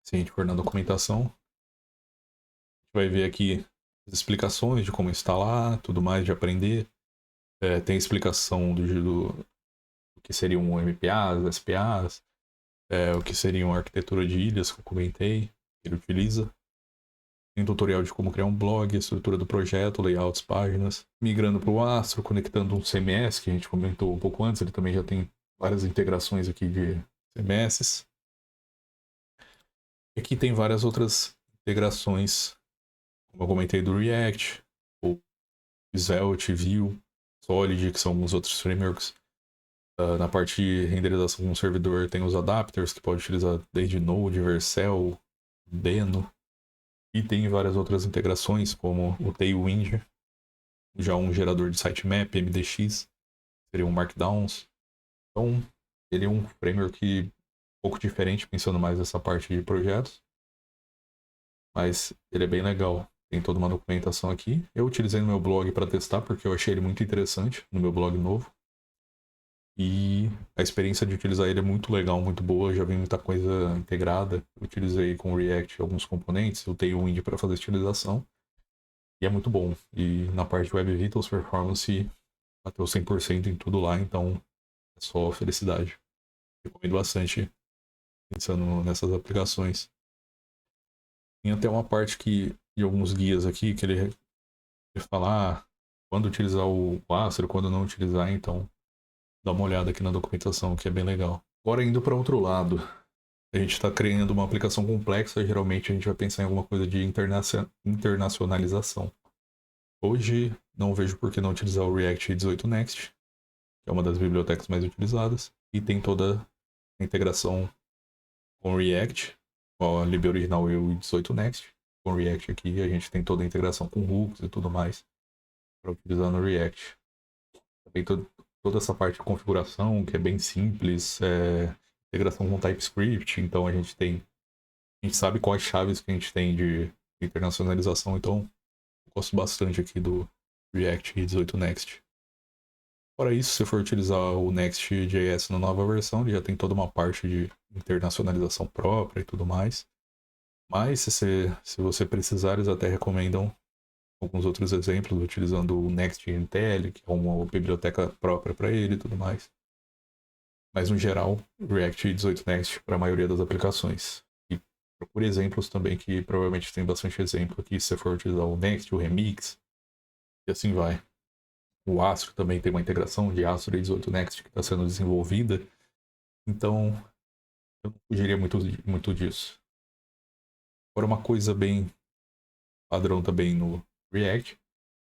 Se a gente for na documentação, a gente vai ver aqui as explicações de como instalar, tudo mais, de aprender. Tem explicação do que seriam MPAs, SPAs, o que seriam a arquitetura de ilhas que eu comentei, que ele utiliza. Tem tutorial de como criar um blog, estrutura do projeto, layouts, páginas. Migrando para o Astro, conectando um CMS, que a gente comentou um pouco antes, ele também já tem várias integrações aqui de CMS. E aqui tem várias outras integrações, como eu comentei, do React, o Svelte, Vue, Solid, que são alguns outros frameworks. Na parte de renderização com o servidor tem os adapters, que pode utilizar desde Node, Vercel, Deno. E tem várias outras integrações, como o Tailwind, já um gerador de sitemap, MDX, seriam Markdowns. Então, ele é um framework um pouco diferente, pensando mais nessa parte de projetos. Mas ele é bem legal. Tem toda uma documentação aqui. Eu utilizei no meu blog para testar, porque eu achei ele muito interessante, no meu blog novo. E a experiência de utilizar ele é muito legal, muito boa. Já vi muita coisa integrada. Eu utilizei com o React alguns componentes. Eu tenho o Tailwind para fazer utilização. E é muito bom. E na parte Web Vitals Performance, bateu 100% em tudo lá. Então, é só felicidade. Recomendo bastante pensando nessas aplicações. Tem até uma parte que, de alguns guias aqui, que ele fala quando utilizar o Astro, quando não utilizar. Então, dá uma olhada aqui na documentação, que é bem legal. Agora, indo para outro lado, a gente está criando uma aplicação complexa, geralmente a gente vai pensar em alguma coisa de internacionalização. Hoje, não vejo por que não utilizar o React 18 Next, que é uma das bibliotecas mais utilizadas, e tem toda a integração com o React, com a lib original e o 18 Next. Com o React aqui, a gente tem toda a integração com hooks e tudo mais para utilizar no React. Também toda essa parte de configuração, que é bem simples, integração com TypeScript, então a gente sabe quais chaves que a gente tem de internacionalização, então eu gosto bastante aqui do React 18 Next. Fora isso, se for utilizar o Next.js na nova versão, ele já tem toda uma parte de internacionalização própria e tudo mais. Mas se você precisar, eles até recomendam alguns outros exemplos, utilizando o Next.ntl, que é uma biblioteca própria para ele e tudo mais. Mas no geral, React 18 Next para a maioria das aplicações. E procure exemplos também, que provavelmente tem bastante exemplo aqui, se você for utilizar o Next, o Remix, e assim vai. O Astro também tem uma integração de Astro 18 Next que está sendo desenvolvida. Então, eu não fugiria muito disso. Agora, uma coisa bem padrão também no React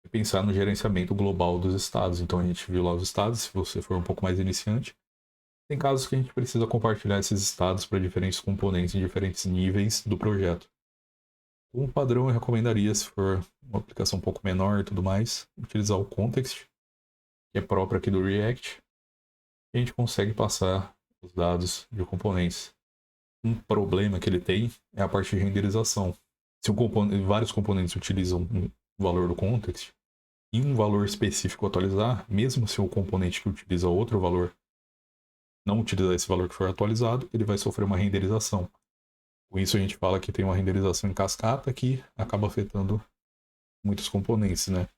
é pensar no gerenciamento global dos estados. Então, a gente viu lá os estados, se você for um pouco mais iniciante. Tem casos que a gente precisa compartilhar esses estados para diferentes componentes em diferentes níveis do projeto. Como padrão, eu recomendaria, se for uma aplicação um pouco menor e tudo mais, utilizar o Context, que é próprio aqui do React. E a gente consegue passar os dados de componentes. Um problema que ele tem é a parte de renderização. Se vários componentes utilizam um valor do context e um valor específico atualizar, mesmo se o componente que utiliza outro valor não utilizar esse valor que foi atualizado, ele vai sofrer uma renderização. Com isso a gente fala que tem uma renderização em cascata que acaba afetando muitos componentes, né?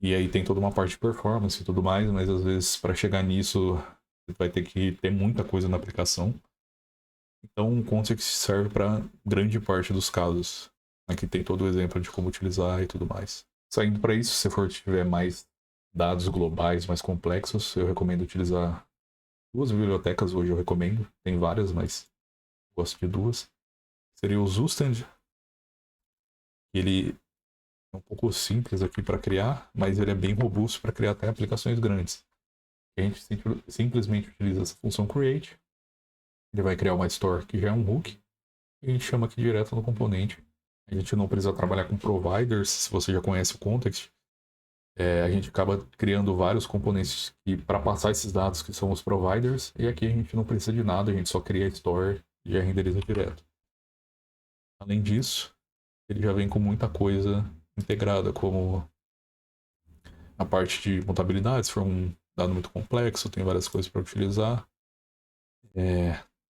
E aí tem toda uma parte de performance e tudo mais, mas às vezes para chegar nisso você vai ter que ter muita coisa na aplicação. Então o context serve para grande parte dos casos. Aqui tem todo o exemplo de como utilizar e tudo mais. Saindo para isso, se for tiver mais dados globais, mais complexos, eu recomendo utilizar duas bibliotecas hoje, eu recomendo. Tem várias, mas gosto de duas. Seria o Zustand. Ele É um pouco simples aqui para criar, mas ele é bem robusto para criar até aplicações grandes. A gente simplesmente utiliza essa função create, ele vai criar uma store que já é um hook, e a gente chama aqui direto no componente. A gente não precisa trabalhar com providers, se você já conhece o context. A gente acaba criando vários componentes para passar esses dados que são os providers, e aqui a gente não precisa de nada, a gente só cria a store e já renderiza direto. Além disso, ele já vem com muita coisa integrada, como a parte de mutabilidade, se for um dado muito complexo, tem várias coisas para utilizar.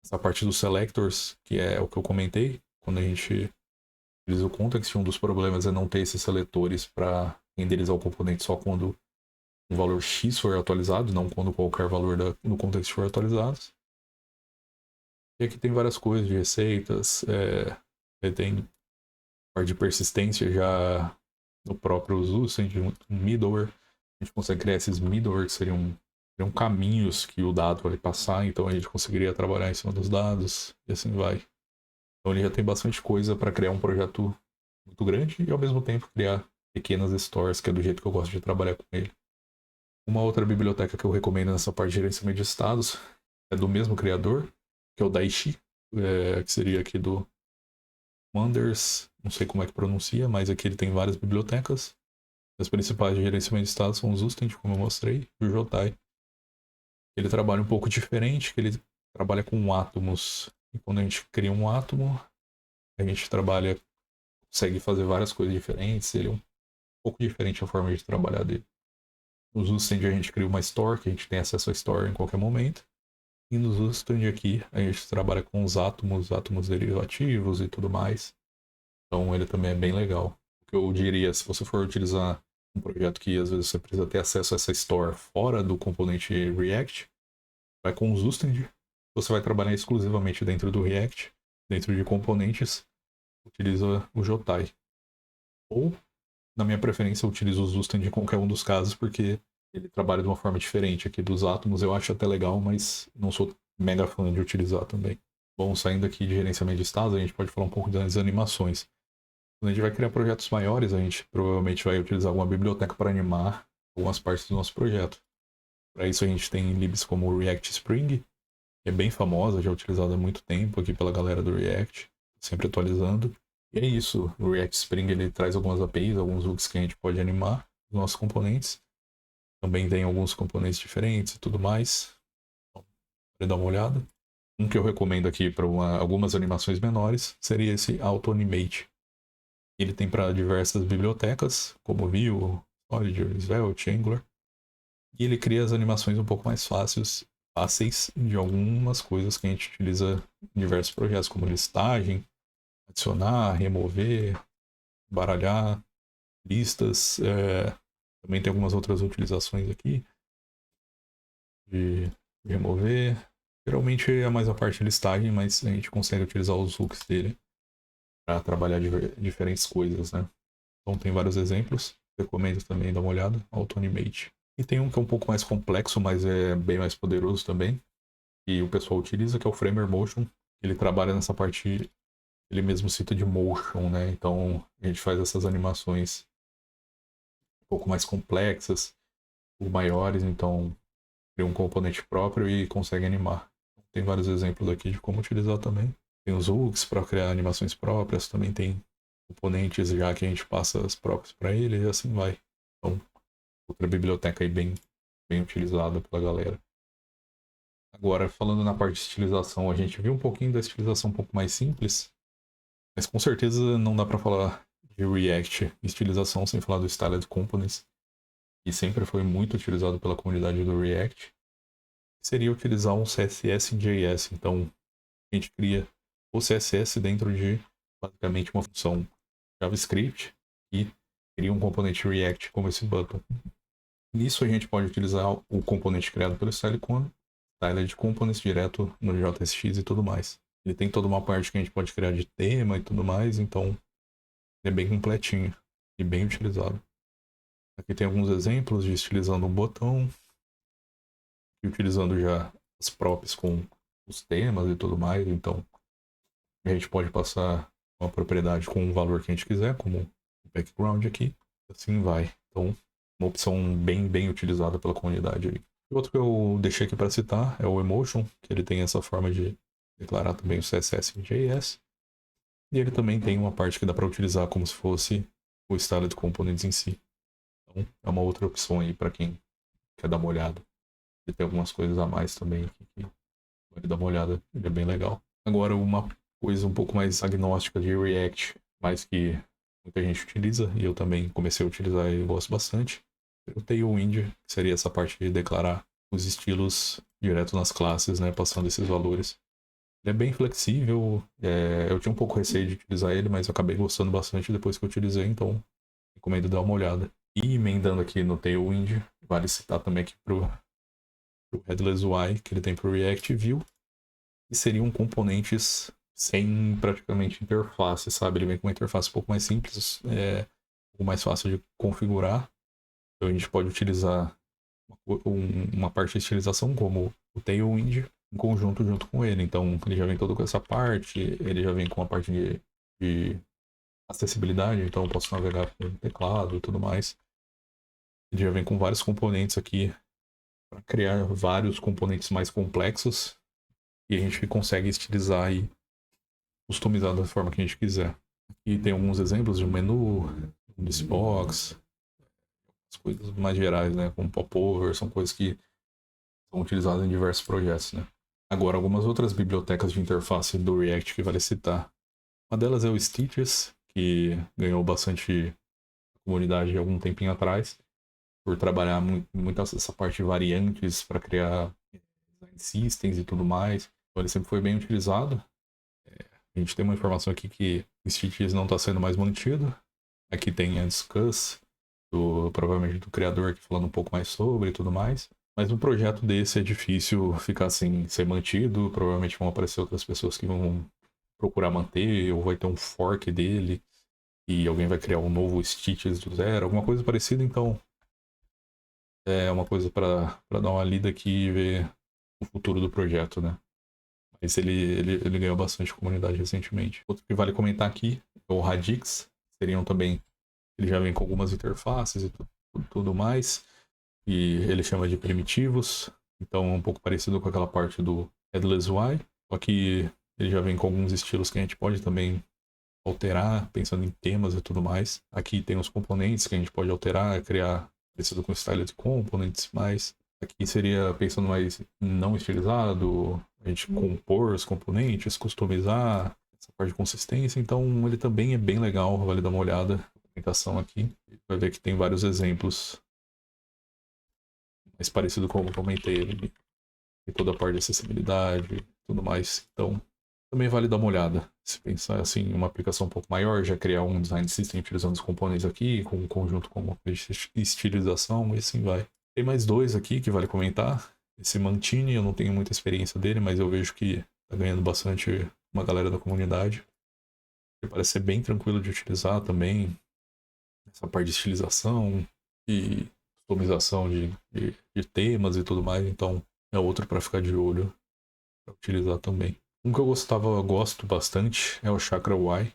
Essa parte dos selectors, que é o que eu comentei, quando a gente utiliza o context, um dos problemas é não ter esses seletores para renderizar o componente só quando um valor X for atualizado, não quando qualquer valor do context for atualizado. E aqui tem várias coisas de receitas, tem parte de persistência já no próprio uso, de um middleware. A gente consegue criar esses middleware que seriam caminhos que o dado vai passar, então a gente conseguiria trabalhar em cima dos dados e assim vai. Então ele já tem bastante coisa para criar um projeto muito grande e ao mesmo tempo criar pequenas stores, que é do jeito que eu gosto de trabalhar com ele. Uma outra biblioteca que eu recomendo nessa parte de gerenciamento de estados é do mesmo criador, que é o Daishi, que seria aqui do Manders, não sei como é que pronuncia, mas aqui ele tem várias bibliotecas. As principais de gerenciamento de estados são o Zustand, como eu mostrei, e o Jotai. Ele trabalha um pouco diferente, que ele trabalha com átomos. E quando a gente cria um átomo, a gente consegue fazer várias coisas diferentes. Ele é um pouco diferente a forma de trabalhar dele. No Zustand a gente cria uma store, que a gente tem acesso à store em qualquer momento. E no Zustand aqui a gente trabalha com os átomos derivativos e tudo mais. Então ele também é bem legal. O que eu diria, se você for utilizar um projeto que às vezes você precisa ter acesso a essa store fora do componente React, vai com o Zustand, você vai trabalhar exclusivamente dentro do React, dentro de componentes, utiliza o Jotai. Ou, na minha preferência, eu utilizo o Zustand em qualquer um dos casos, porque ele trabalha de uma forma diferente. Aqui dos átomos eu acho até legal, mas não sou mega fã de utilizar também. Bom, saindo aqui de gerenciamento de estados, a gente pode falar um pouco das animações. Quando a gente vai criar projetos maiores, a gente provavelmente vai utilizar alguma biblioteca para animar algumas partes do nosso projeto. Para isso a gente tem libs como o React Spring, que é bem famosa, já é utilizada há muito tempo aqui pela galera do React, sempre atualizando. E é isso, o React Spring ele traz algumas APIs, alguns hooks que a gente pode animar os nossos componentes. Também tem alguns componentes diferentes e tudo mais. Então, para dar uma olhada. Um que eu recomendo aqui para algumas animações menores seria esse Auto Animate. Ele tem para diversas bibliotecas, como Vue, Solid, Svelte, Angular. E ele cria as animações um pouco mais fáceis de algumas coisas que a gente utiliza em diversos projetos, como listagem, adicionar, remover, baralhar, listas. Também tem algumas outras utilizações aqui de remover. Geralmente é mais a parte de listagem, mas a gente consegue utilizar os hooks dele para trabalhar diferentes coisas, né? Então tem vários exemplos. Recomendo também dar uma olhada. AutoAnimate. E tem um que é um pouco mais complexo, mas é bem mais poderoso também. E o pessoal utiliza, que é o Framer Motion. Ele trabalha nessa parte, ele mesmo cita de motion, né? Então a gente faz essas animações um pouco mais complexas, ou maiores, então cria um componente próprio e consegue animar. Tem vários exemplos aqui de como utilizar também. Tem os hooks para criar animações próprias, também tem componentes já que a gente passa as próprias para ele e assim vai. Então, outra biblioteca aí bem utilizada pela galera. Agora, falando na parte de estilização, a gente viu um pouquinho da estilização um pouco mais simples, mas com certeza não dá para falar de React estilização sem falar do Styled Components, que sempre foi muito utilizado pela comunidade do React. Seria utilizar um CSS em JS. Então, a gente cria o CSS dentro de basicamente uma função JavaScript e cria um componente React como esse button. Nisso a gente pode utilizar o componente criado pelo Styled Components direto no JSX e tudo mais. Ele tem toda uma parte que a gente pode criar de tema e tudo mais, então ele é bem completinho e bem utilizado. Aqui tem alguns exemplos de estilizando um botão e utilizando já as props com os temas e tudo mais, então a gente pode passar uma propriedade com o valor que a gente quiser, como background aqui, assim vai. Então, uma opção bem utilizada pela comunidade aí. O outro que eu deixei aqui para citar é o Emotion, que ele tem essa forma de declarar também o CSS em JS. E ele também tem uma parte que dá para utilizar como se fosse o Styled Components em si. Então, é uma outra opção aí para quem quer dar uma olhada. Ele tem algumas coisas a mais também aqui que pode dar uma olhada. Ele é bem legal. Agora, uma coisa um pouco mais agnóstica de React, mas que muita gente utiliza, e eu também comecei a utilizar e gosto bastante. O Tailwind, que seria essa parte de declarar os estilos direto nas classes, né, passando esses valores. Ele é bem flexível, eu tinha um pouco receio de utilizar ele, mas eu acabei gostando bastante depois que eu utilizei, então recomendo dar uma olhada. E emendando aqui no Tailwind, vale citar também aqui pro Headless UI, que ele tem pro React View, e seriam componentes sem praticamente interface, sabe? Ele vem com uma interface um pouco mais simples, um pouco mais fácil de configurar. Então a gente pode utilizar uma parte de estilização como o Tailwind em conjunto junto com ele. Então ele já vem todo com essa parte, ele já vem com a parte de acessibilidade, então eu posso navegar com o teclado e tudo mais. Ele já vem com vários componentes aqui para criar vários componentes mais complexos e a gente consegue estilizar e customizar da forma que a gente quiser. Aqui tem alguns exemplos de menu, list box, as coisas mais gerais, né, como popover, são coisas que são utilizadas em diversos projetos, né. Agora, algumas outras bibliotecas de interface do React que vale citar. Uma delas é o Stitches, que ganhou bastante comunidade há algum tempinho atrás, por trabalhar muito essa parte de variantes para criar design systems e tudo mais. Então, ele sempre foi bem utilizado. A gente tem uma informação aqui que o Stitches não está sendo mais mantido. Aqui tem a Discuss, provavelmente do criador aqui falando um pouco mais sobre e tudo mais. Mas um projeto desse é difícil ficar assim, ser mantido. Provavelmente vão aparecer outras pessoas que vão procurar manter, ou vai ter um fork dele, e alguém vai criar um novo Stitches do zero, alguma coisa parecida. Então, é uma coisa para dar uma lida aqui e ver o futuro do projeto, né? Mas ele ganhou bastante comunidade recentemente. Outro que vale comentar aqui é o Radix. Seriam também. Ele já vem com algumas interfaces e tudo mais. E ele chama de primitivos. Então é um pouco parecido com aquela parte do Headless UI. Só que ele já vem com alguns estilos que a gente pode também alterar, pensando em temas e tudo mais. Aqui tem os componentes que a gente pode alterar, criar parecido com Styled Components, mas aqui seria pensando mais não estilizado, a gente compor os componentes, customizar, essa parte de consistência. Então ele também é bem legal, vale dar uma olhada na documentação aqui. Vai ver que tem vários exemplos, mais parecido com como eu comentei, ele tem toda a parte de acessibilidade e tudo mais. Então também vale dar uma olhada. Se pensar assim, em uma aplicação um pouco maior, já criar um design system utilizando os componentes aqui, com um conjunto com estilização, e assim vai. Tem mais dois aqui que vale comentar. Esse Mantini, eu não tenho muita experiência dele, mas eu vejo que tá ganhando bastante uma galera da comunidade. Ele parece ser bem tranquilo de utilizar também. Essa parte de estilização e customização de temas e tudo mais. Então é outro para ficar de olho, para utilizar também. Um que eu gosto bastante é o Chakra Y.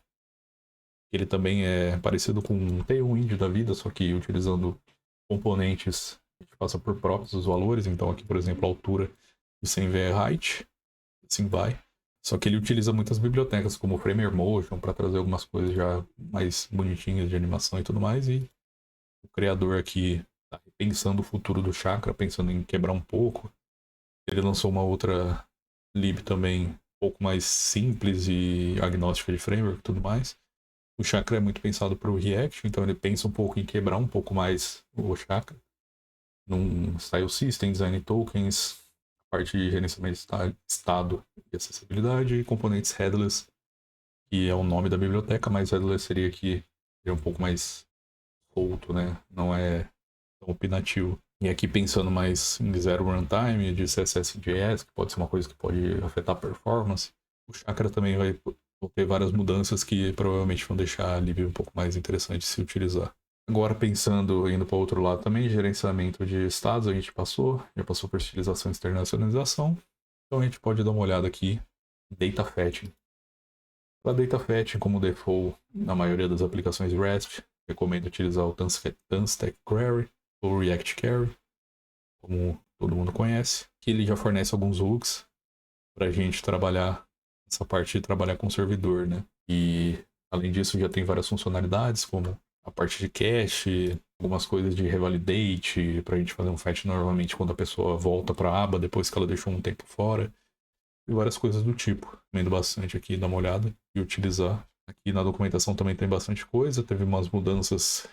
Ele também é parecido com um Tailwind da vida, só que utilizando componentes, a gente passa por próprios os valores. Então aqui, por exemplo, a altura de 100 V é height, assim vai. Só que ele utiliza muitas bibliotecas, como o Framer Motion, para trazer algumas coisas já mais bonitinhas de animação e tudo mais. E o criador aqui está pensando o futuro do Chakra, pensando em quebrar um pouco. Ele lançou uma outra lib também um pouco mais simples e agnóstica de framework e tudo mais. O Chakra é muito pensado para o React, então ele pensa um pouco em quebrar um pouco mais o Chakra. Num Style System, Design Tokens, parte de gerenciamento de estado e acessibilidade, e componentes Headless, que é o nome da biblioteca, mas Headless seria que é um pouco mais solto, né? Não é tão opinativo. E aqui pensando mais em zero runtime, de CSS/JS, que pode ser uma coisa que pode afetar a performance. O Chakra também vai ter várias mudanças que provavelmente vão deixar a lib um pouco mais interessante de se utilizar. Agora pensando, indo para o outro lado também, gerenciamento de estados, a gente já passou por estilização e internacionalização. Então a gente pode dar uma olhada aqui em Data Fetching. Para Data Fetching, como default na maioria das aplicações REST, recomendo utilizar o Tanstack Query ou React Query, como todo mundo conhece, que ele já fornece alguns hooks para a gente trabalhar essa parte de trabalhar com servidor, né? E além disso já tem várias funcionalidades, como a parte de cache, algumas coisas de revalidate, para a gente fazer um fetch novamente quando a pessoa volta para a aba depois que ela deixou um tempo fora, e várias coisas do tipo. Recomendo bastante aqui dar uma olhada e utilizar. Aqui na documentação também tem bastante coisa, teve umas mudanças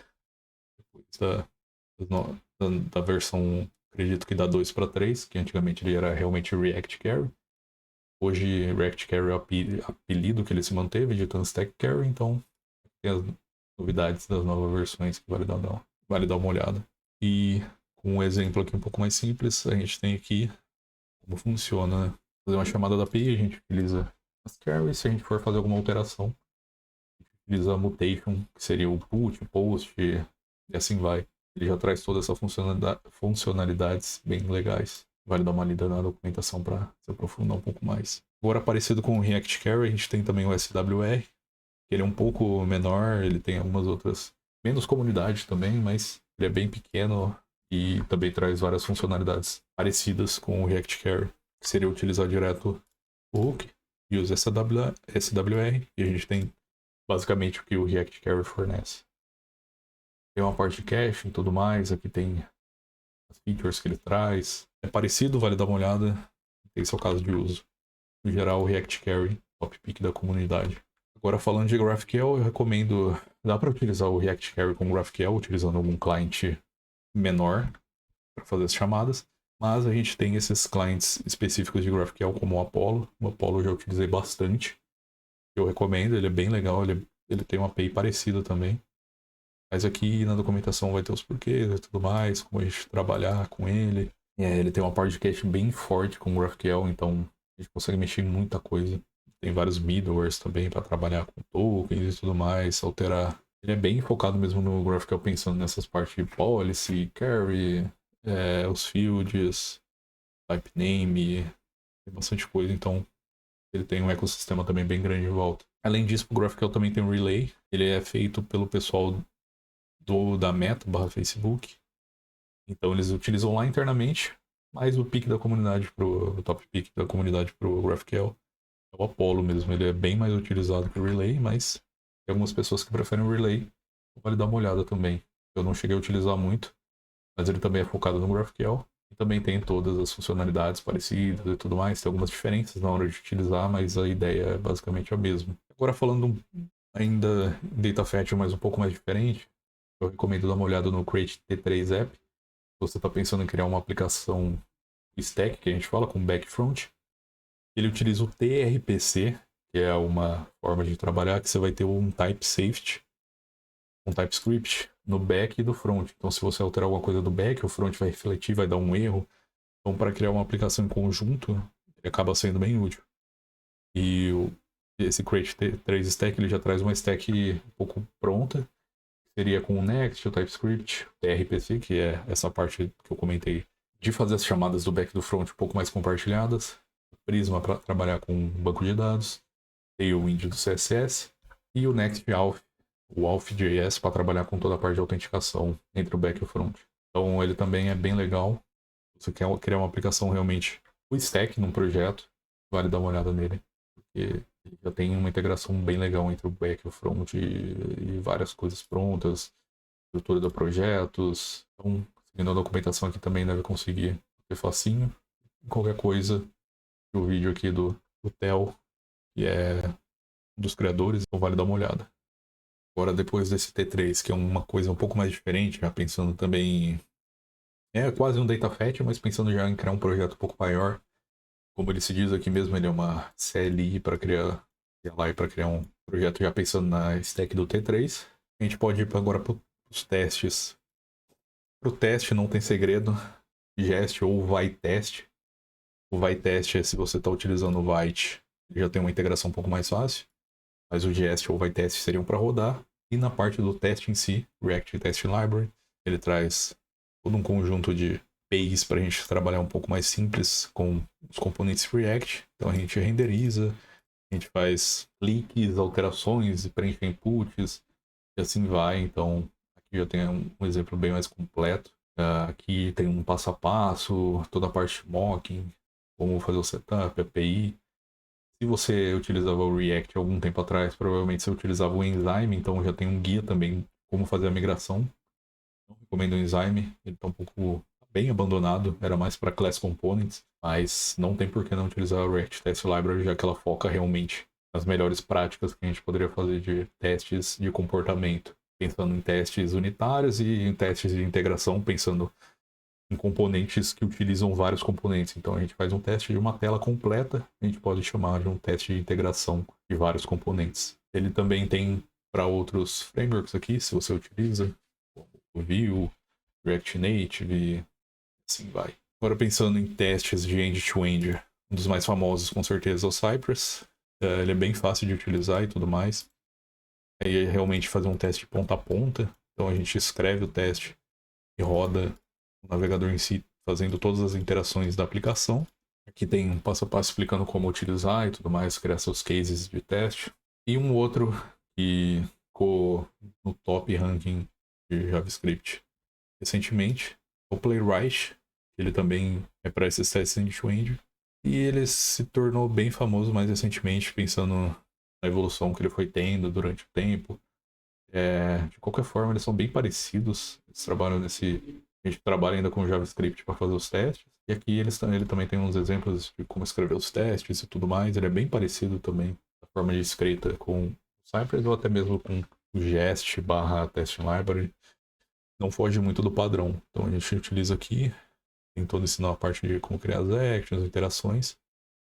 depois da versão, acredito que da 2 para 3, que antigamente ele era realmente React Query. Hoje React Query é o apelido que ele se manteve de Tanstack Query, então tem as novidades das novas versões que vale dar uma olhada. E com um exemplo aqui um pouco mais simples, a gente tem aqui como funciona, né? Fazer uma chamada da API, a gente utiliza as queries, se a gente for fazer alguma alteração, a gente utiliza a mutation, que seria o put, post, e assim vai. Ele já traz todas essas funcionalidades bem legais. Vale dar uma lida na documentação para se aprofundar um pouco mais. Agora, parecido com o React Query, a gente tem também o SWR, que ele é um pouco menor, ele tem algumas outras, menos comunidade também, mas ele é bem pequeno e também traz várias funcionalidades parecidas com o React Query, que seria utilizar direto o hook e os SWR, e a gente tem basicamente o que o React Query fornece. Tem uma parte de caching e tudo mais, aqui tem as features que ele traz. É parecido, vale dar uma olhada, esse é o caso de uso. No geral, o React Query, top pick da comunidade. Agora, falando de GraphQL, eu recomendo, dá para utilizar o React Query com GraphQL, utilizando algum cliente menor para fazer as chamadas, mas a gente tem esses clientes específicos de GraphQL como o Apollo. O Apollo eu já utilizei bastante, eu recomendo, ele é bem legal, ele tem uma API parecida também. Mas aqui na documentação vai ter os porquês e tudo mais, como a gente trabalhar com ele. Ele tem uma parte de cache bem forte com o GraphQL, então a gente consegue mexer em muita coisa. Tem vários middlewares também para trabalhar com tokens e tudo mais, alterar. Ele é bem focado mesmo no GraphQL, pensando nessas partes de policy, carry, os fields, type name, tem bastante coisa, então ele tem um ecossistema também bem grande em volta. Além disso, o GraphQL também tem um relay, ele é feito pelo pessoal da Meta /Facebook. Então eles utilizam lá internamente, mas o pick da comunidade o top pick da comunidade pro GraphQL é o Apollo mesmo. Ele é bem mais utilizado que o Relay, mas tem algumas pessoas que preferem o Relay. Vale dar uma olhada também. Eu não cheguei a utilizar muito, mas ele também é focado no GraphQL. E também tem todas as funcionalidades parecidas e tudo mais. Tem algumas diferenças na hora de utilizar, mas a ideia é basicamente a mesma. Agora falando ainda em DataFetch, mas um pouco mais diferente, eu recomendo dar uma olhada no Create T3 App. Se você está pensando em criar uma aplicação stack, que a gente fala, com back front, ele utiliza o TRPC, que é uma forma de trabalhar que você vai ter um type safety, um TypeScript no back e do front. Então, se você alterar alguma coisa do back, o front vai refletir, vai dar um erro. Então, para criar uma aplicação em conjunto, ele acaba sendo bem útil. E esse Create 3 Stack, ele já traz uma stack um pouco pronta. Seria com o Next, o TypeScript, o TRPC, que é essa parte que eu comentei, de fazer as chamadas do back e do front um pouco mais compartilhadas. O Prisma para trabalhar com banco de dados. Tailwind do CSS. E o Next Auth, o Auth.js, para trabalhar com toda a parte de autenticação entre o back e o front. Então ele também é bem legal. Se você quer criar uma aplicação realmente full stack num projeto, vale dar uma olhada nele. Porque já tem uma integração bem legal entre o back e o front e várias coisas prontas, estrutura de projetos. Então, seguindo a documentação aqui também deve conseguir ser facinho. Qualquer coisa, o vídeo aqui do Theo, que é um dos criadores, então vale dar uma olhada. Agora, depois desse T3, que é uma coisa um pouco mais diferente, já pensando também... É quase um data fetch, mas pensando já em criar um projeto um pouco maior. Como ele se diz aqui mesmo, ele é uma CLI para criar um projeto já pensando na stack do T3. A gente pode ir agora para os testes. Para o teste não tem segredo. Jest ou vai teste. O vai teste é se você está utilizando o Vite, ele já tem uma integração um pouco mais fácil. Mas o Jest ou vai teste seriam para rodar. E na parte do teste em si, React Test Library, ele traz todo um conjunto de APIs para a gente trabalhar um pouco mais simples com os componentes React. Então a gente renderiza, a gente faz cliques, alterações, preenche inputs, e assim vai. Então, aqui já tem um exemplo bem mais completo. Aqui tem um passo a passo, toda a parte de mocking, como fazer o setup, API. Se você utilizava o React algum tempo atrás, provavelmente você utilizava o Enzyme, então já tem um guia também como fazer a migração. Não recomendo o Enzyme, ele está um pouco bem abandonado, era mais para Class Components, mas não tem por que não utilizar a React Test Library, já que ela foca realmente nas melhores práticas que a gente poderia fazer de testes de comportamento, pensando em testes unitários e em testes de integração, pensando em componentes que utilizam vários componentes. Então a gente faz um teste de uma tela completa, a gente pode chamar de um teste de integração de vários componentes. Ele também tem para outros frameworks aqui, se você utiliza, como o Vue, React Native, assim vai. Agora pensando em testes de end-to-end, um dos mais famosos com certeza é o Cypress. Ele é bem fácil de utilizar e tudo mais. Aí é realmente fazer um teste de ponta a ponta. Então a gente escreve o teste e roda o navegador em si, fazendo todas as interações da aplicação. Aqui tem um passo a passo explicando como utilizar e tudo mais, criar seus cases de teste. E um outro que ficou no top ranking de JavaScript recentemente, o Playwright. Ele também é para esses testes end-to-end. E ele se tornou bem famoso mais recentemente, pensando na evolução que ele foi tendo durante o tempo. De qualquer forma, eles são bem parecidos. Eles trabalham nesse. A gente trabalha ainda com JavaScript para fazer os testes. E aqui ele também tem uns exemplos de como escrever os testes e tudo mais. Ele é bem parecido também, da forma de escrita com o Cypress ou até mesmo com o Jest barra Testing Library. Não foge muito do padrão. Então a gente utiliza aqui. Tem todo ensinar a parte de como criar as actions, interações.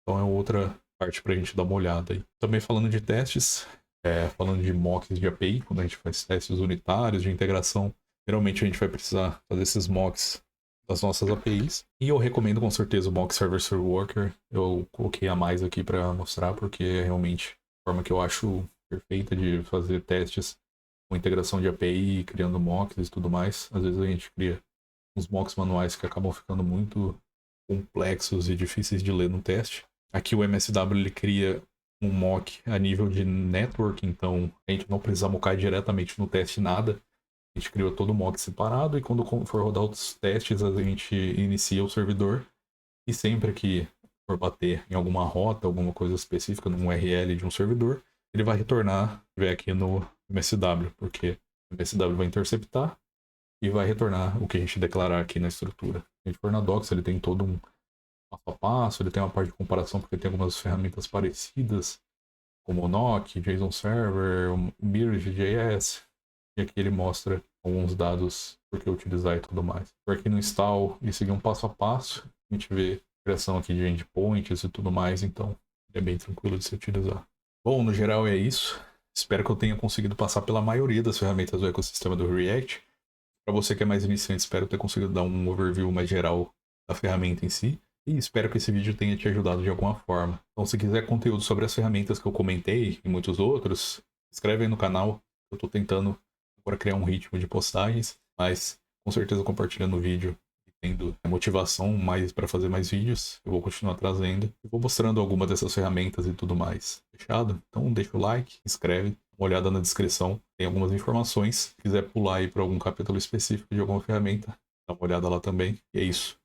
Então é outra parte para a gente dar uma olhada aí. Também falando de testes, falando de mocks de API, quando a gente faz testes unitários de integração, geralmente a gente vai precisar fazer esses mocks das nossas APIs. E eu recomendo com certeza o mock server server worker. Eu coloquei a mais aqui para mostrar porque é realmente a forma que eu acho perfeita de fazer testes com integração de API, criando mocks e tudo mais. Às vezes a gente cria uns mocks manuais que acabam ficando muito complexos e difíceis de ler no teste. Aqui o MSW ele cria um mock a nível de network, então a gente não precisa mocar diretamente no teste nada. A gente criou todo o mock separado e quando for rodar os testes a gente inicia o servidor e sempre que for bater em alguma rota, alguma coisa específica num URL de um servidor, ele vai retornar, ver aqui no MSW, porque o MSW vai interceptar e vai retornar o que a gente declarar aqui na estrutura. Se a gente for na Docs, ele tem todo um passo a passo, ele tem uma parte de comparação porque tem algumas ferramentas parecidas, como o Nock, JSON Server, o Mirror.js, e aqui ele mostra alguns dados por que utilizar e tudo mais. Por aqui no install e seguir um passo a passo, a gente vê a criação aqui de endpoints e tudo mais, então é bem tranquilo de se utilizar. Bom, no geral é isso. Espero que eu tenha conseguido passar pela maioria das ferramentas do ecossistema do React. Para você que é mais iniciante, espero ter conseguido dar um overview mais geral da ferramenta em si. E espero que esse vídeo tenha te ajudado de alguma forma. Então, se quiser conteúdo sobre as ferramentas que eu comentei e muitos outros, inscreve aí no canal. Eu estou tentando agora criar um ritmo de postagens, mas com certeza compartilhando o vídeo e tendo motivação mais para fazer mais vídeos, eu vou continuar trazendo. Eu vou mostrando algumas dessas ferramentas e tudo mais. Fechado? Então deixa o like, inscreve, uma olhada na descrição, tem algumas informações. Se quiser pular aí para algum capítulo específico de alguma ferramenta, dá uma olhada lá também. E é isso.